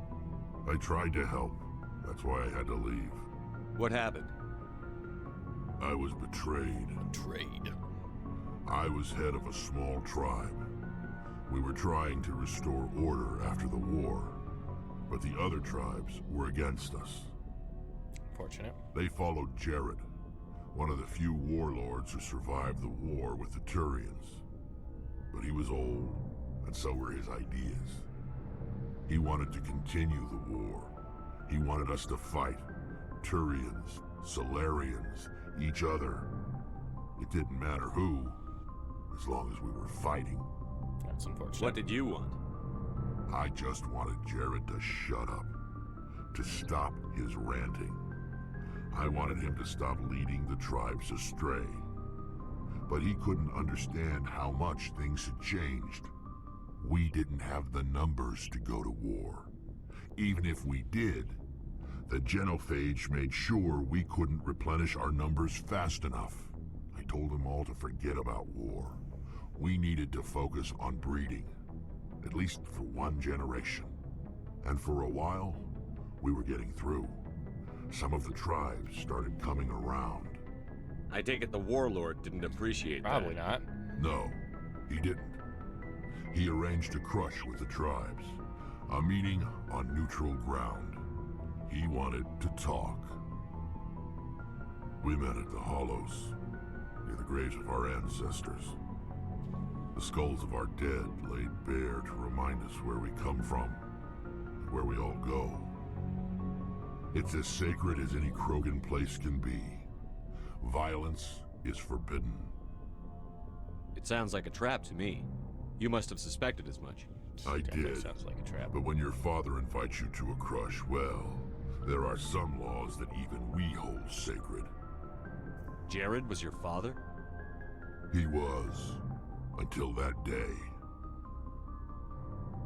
I tried to help. That's why I had to leave. What happened? I was betrayed. Betrayed. I was head of a small tribe. We were trying to restore order after the war, but the other tribes were against us. Fortunate. They followed Jared, one of the few warlords who survived the war with the Turians. But he was old, and so were his ideas. He wanted to continue the war, He wanted us to fight. Turians, Solarians, each other. It didn't matter who, as long as we were fighting. That's unfortunate. What did you want? I just wanted Jared to shut up, to stop his ranting. I wanted him to stop leading the tribes astray. But he couldn't understand how much things had changed. We didn't have the numbers to go to war. Even if we did, the genophage made sure we couldn't replenish our numbers fast enough. I told them all to forget about war. We needed to focus on breeding, at least for one generation. And for a while, we were getting through. Some of the tribes started coming around. I take it the warlord didn't appreciate that. Probably not. No, he didn't. He arranged a crush with the tribes, a meeting on neutral ground. He wanted to talk. We met at the Hollows, near the graves of our ancestors. The skulls of our dead laid bare to remind us where we come from, and where we all go. It's as sacred as any Krogan place can be. Violence is forbidden. It sounds like a trap to me. You must have suspected as much. I did. Sounds like a trap. But when your father invites you to a crush, well, there are some laws that even we hold sacred. Jared was your father? He was, until that day.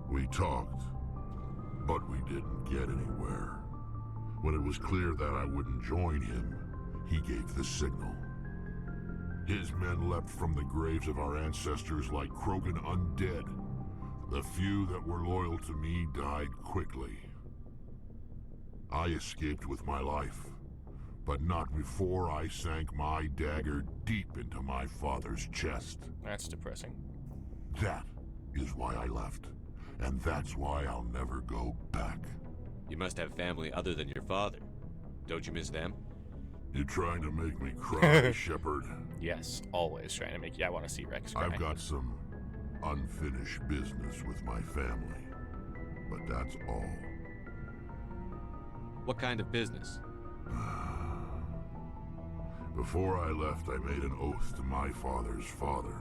We talked, but we didn't get anywhere. When it was clear that I wouldn't join him, he gave the signal. His men leapt from the graves of our ancestors like Krogan undead. The few that were loyal to me died quickly. I escaped with my life, but not before I sank my dagger deep into my father's chest. That's depressing. That is why I left, and that's why I'll never go back. You must have family other than your father. Don't you miss them? You're trying to make me cry, Shepard. Yes, always trying to make you. I want to see Rex cry. I've got some unfinished business with my family, but that's all. What kind of business? Before I left, I made an oath to my father's father.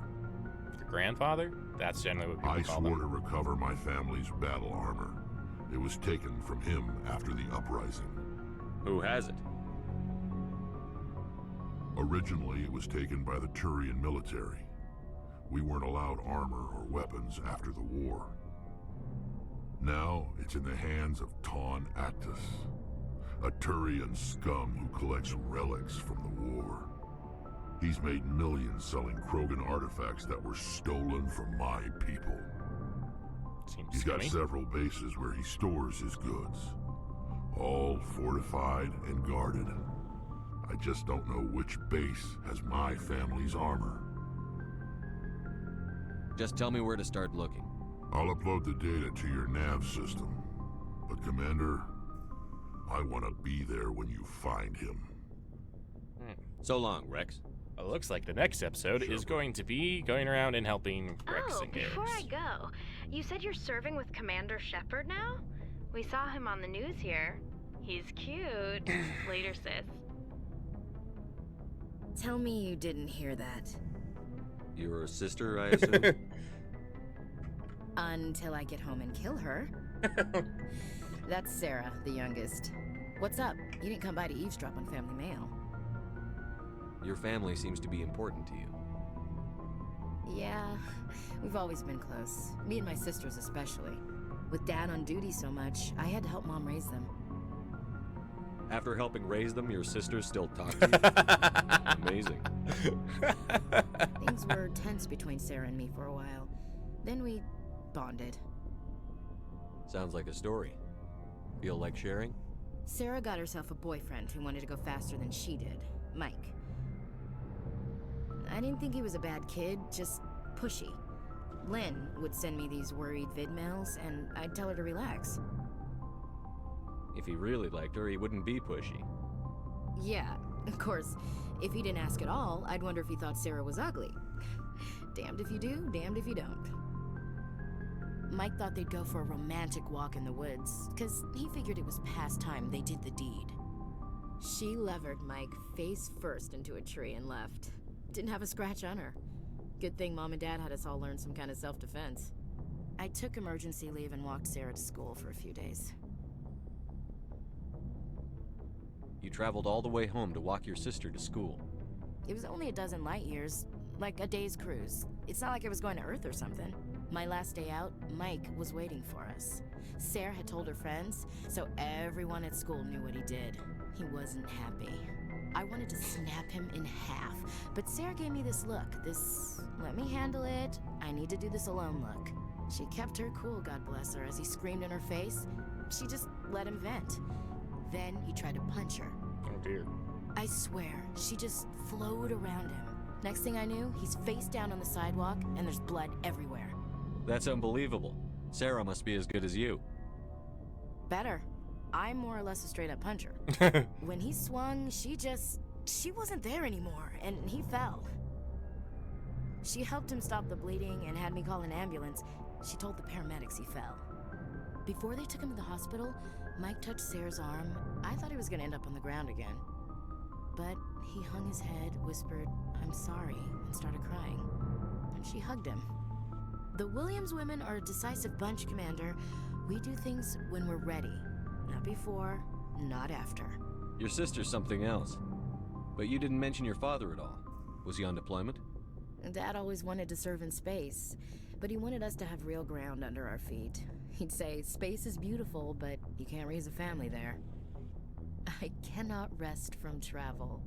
Your grandfather? That's generally what people I call swore them. to recover my family's battle armor. It was taken from him after the uprising. Who has it? Originally, it was taken by the Turian military. We weren't allowed armor or weapons after the war. Now, it's in the hands of Taun Actus, a Turian scum who collects relics from the war. He's made millions selling Krogan artifacts that were stolen from my people. He's got several bases where he stores his goods, all fortified and guarded. I just don't know which base has my family's armor. Just tell me where to start looking. I'll upload the data to your nav system. But Commander, I want to be there when you find him. So long, Rex. It looks like the next episode is going to be going around and helping Rex and Garrus. Before I go, you said you're serving with Commander Shepard now? We saw him on the news here. He's cute. Later, sis. Tell me you didn't hear that. Your sister, I assume? Until I get home and kill her. That's Sarah, the youngest. What's up? You didn't come by to eavesdrop on family mail. Your family seems to be important to you. Yeah, we've always been close. Me and my sisters especially. With Dad on duty so much, I had to help Mom raise them. After helping raise them, your sisters still talk to you? Amazing. Things were tense between Sarah and me for a while. Then we bonded. Sounds like a story. Feel like sharing? Sarah got herself a boyfriend who wanted to go faster than she did, Mike. I didn't think he was a bad kid, just pushy. Lynn would send me these worried vid mails, and I'd tell her to relax. If he really liked her, he wouldn't be pushy. Yeah, of course. If he didn't ask at all, I'd wonder if he thought Sarah was ugly. Damned if you do, damned if you don't. Mike thought they'd go for a romantic walk in the woods, because he figured it was past time they did the deed. She levered Mike face first into a tree and left. Didn't have a scratch on her. Good thing Mom and Dad had us all learn some kind of self-defense. I took emergency leave and walked Sarah to school for a few days. You traveled all the way home to walk your sister to school. It was only a dozen light years, like a day's cruise. It's not like I was going to Earth or something. My last day out, Mike was waiting for us. Sarah had told her friends, so everyone at school knew what he did. He wasn't happy. I wanted to snap him in half, but Sarah gave me this look, this let me handle it, I need to do this alone look. She kept her cool, God bless her, as he screamed in her face. She just let him vent. Then he tried to punch her. Oh dear. I swear, she just flowed around him. Next thing I knew, he's face down on the sidewalk, and there's blood everywhere. That's unbelievable. Sarah must be as good as you. Better. I'm more or less a straight-up puncher. When he swung, she wasn't there anymore, and he fell. She helped him stop the bleeding and had me call an ambulance. She told the paramedics he fell. Before they took him to the hospital, Mike touched Sarah's arm. I thought he was gonna end up on the ground again. But he hung his head, whispered, "I'm sorry," and started crying. And she hugged him. The Williams women are a decisive bunch, Commander. We do things when we're ready. Not before, not after. Your sister's something else. But you didn't mention your father at all. Was he on deployment? Dad always wanted to serve in space, but he wanted us to have real ground under our feet. He'd say, space is beautiful, but you can't raise a family there. I cannot rest from travel.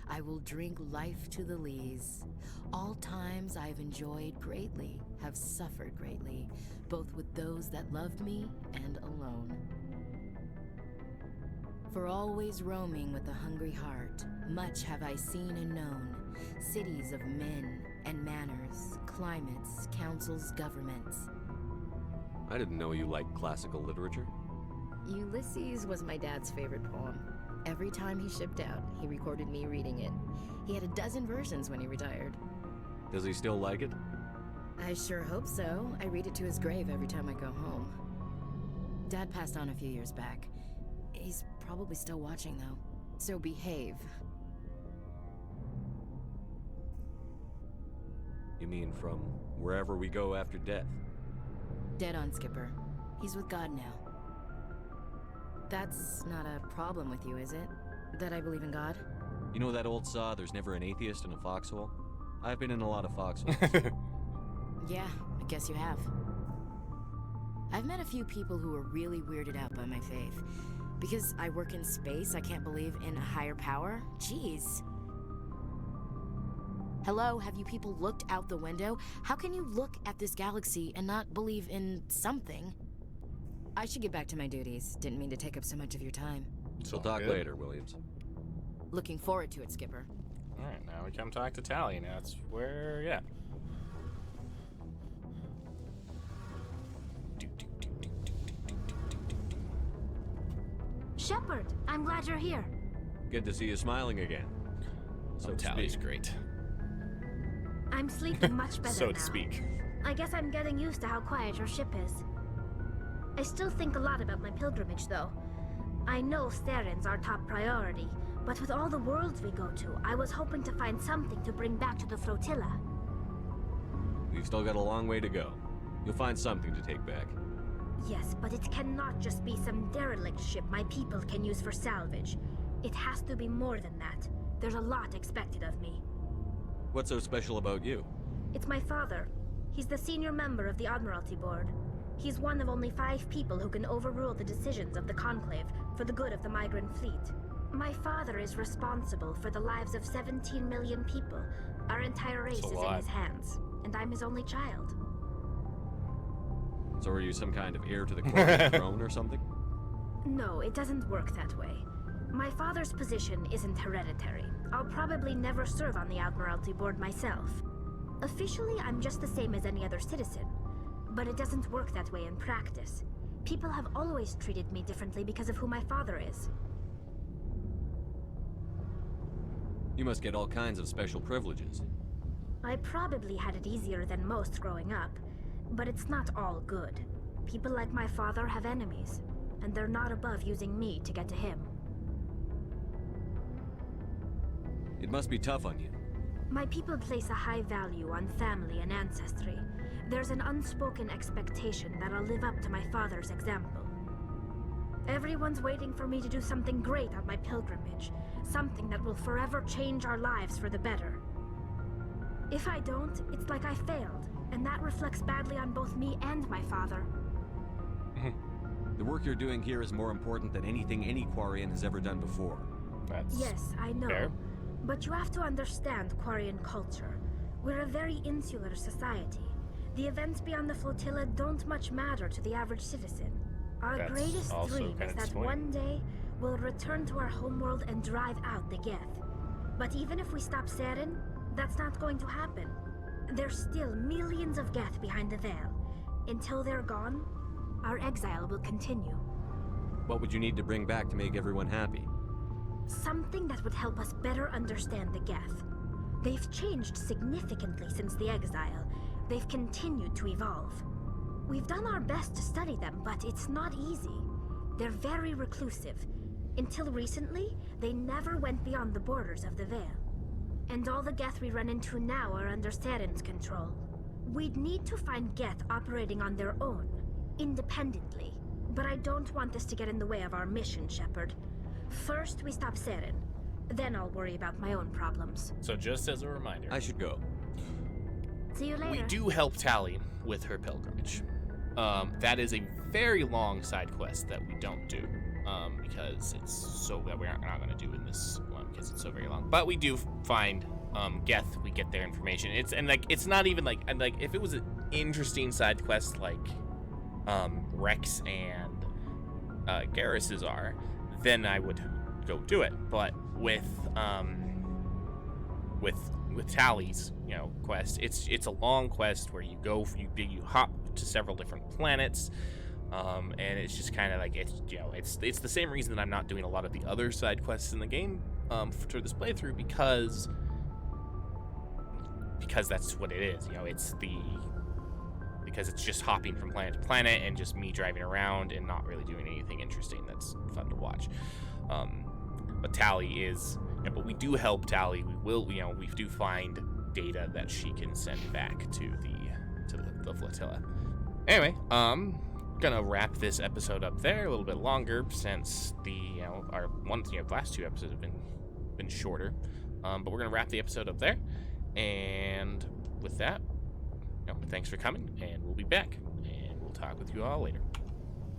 I will drink life to the lees. All times I have enjoyed greatly, have suffered greatly, both with those that loved me and alone. For always roaming with a hungry heart, much have I seen and known, cities of men and manners, climates, councils, governments. I didn't know you liked classical literature. Ulysses was my dad's favorite poem. Every time he shipped out, he recorded me reading it. He had a dozen versions when he retired. Does he still like it? I sure hope so. I read it to his grave every time I go home. Dad passed on a few years back. He's probably still watching, though. So behave. You mean from wherever we go after death? Dead on, Skipper. He's with God now. That's not a problem with you, is it? That I believe in God? You know that old saw, there's never an atheist in a foxhole? I've been in a lot of foxholes. Yeah, I guess you have. I've met a few people who are really weirded out by my faith. Because I work in space, I can't believe in a higher power? Jeez. Hello, have you people looked out the window? How can you look at this galaxy and not believe in something? I should get back to my duties. Didn't mean to take up so much of your time. We'll talk later, Williams. Looking forward to it, Skipper. Alright, now we come talk to Tally. Now it's where, yeah. Shepard, I'm glad you're here. Good to see you smiling again. So Tally's great. I'm sleeping much better so now. to speak. I guess I'm getting used to how quiet your ship is. I still think a lot about my pilgrimage, though. I know Steren's our top priority, but with all the worlds we go to, I was hoping to find something to bring back to the flotilla. We've still got a long way to go. You'll find something to take back. Yes, but it cannot just be some derelict ship my people can use for salvage. It has to be more than that. There's a lot expected of me. What's so special about you? It's my father. He's the senior member of the Admiralty Board. He's one of only 5 people who can overrule the decisions of the Conclave for the good of the migrant fleet. My father is responsible for the lives of 17 million people. Our entire race is in his hands, and I'm his only child. So are you some kind of heir to the corporate throne or something? No, it doesn't work that way. My father's position isn't hereditary. I'll probably never serve on the Admiralty Board myself. Officially, I'm just the same as any other citizen. But it doesn't work that way in practice. People have always treated me differently because of who my father is. You must get all kinds of special privileges. I probably had it easier than most growing up, but it's not all good. People like my father have enemies, and they're not above using me to get to him. It must be tough on you. My people place a high value on family and ancestry. There's an unspoken expectation that I'll live up to my father's example. Everyone's waiting for me to do something great on my pilgrimage, something that will forever change our lives for the better. If I don't, it's like I failed, and that reflects badly on both me and my father. The work you're doing here is more important than anything any Quarian has ever done before. Yes, I know. fair. But you have to understand Quarian culture. We're a very insular society. The events beyond the flotilla don't much matter to the average citizen. Our That's greatest also dream kinda is that disappointing. one day we'll return to our homeworld and drive out the Geth. But even if we stop Saren, that's not going to happen. There's still millions of Geth behind the veil. Until they're gone, our exile will continue. What would you need to bring back to make everyone happy? Something that would help us better understand the Geth. They've changed significantly since the exile. They've continued to evolve. We've done our best to study them, but it's not easy. They're very reclusive. Until recently, they never went beyond the borders of the Veil. And all the Geth we run into now are under Saren's control. We'd need to find Geth operating on their own, independently. But I don't want this to get in the way of our mission, Shepard. First, we stop Saren. Then I'll worry about my own problems. So just as a reminder, I should go. See you later. we do help Tally with her pilgrimage. That is a very long side quest that we don't do, because it's so that we're not going to do in this one because it's so very long. But we do find Geth. We get their information. It's not even like if it was an interesting side quest like Rex and Garrus's are, then I would go do it. But with Tally's, quest, it's a long quest where you go, you hop to several different planets, and it's just kind of like it's the same reason that I'm not doing a lot of the other side quests in the game for this playthrough, because that's what it is. Because it's just hopping from planet to planet and just me driving around and not really doing anything interesting that's fun to watch. But Tally is, but we do help Tally. We do find data that she can send back to the flotilla. Anyway, gonna wrap this episode up there. A little bit longer since the our last two episodes have been shorter. But we're gonna wrap the episode up there. And with that, thanks for coming, and we'll be back, and we'll talk with you all later.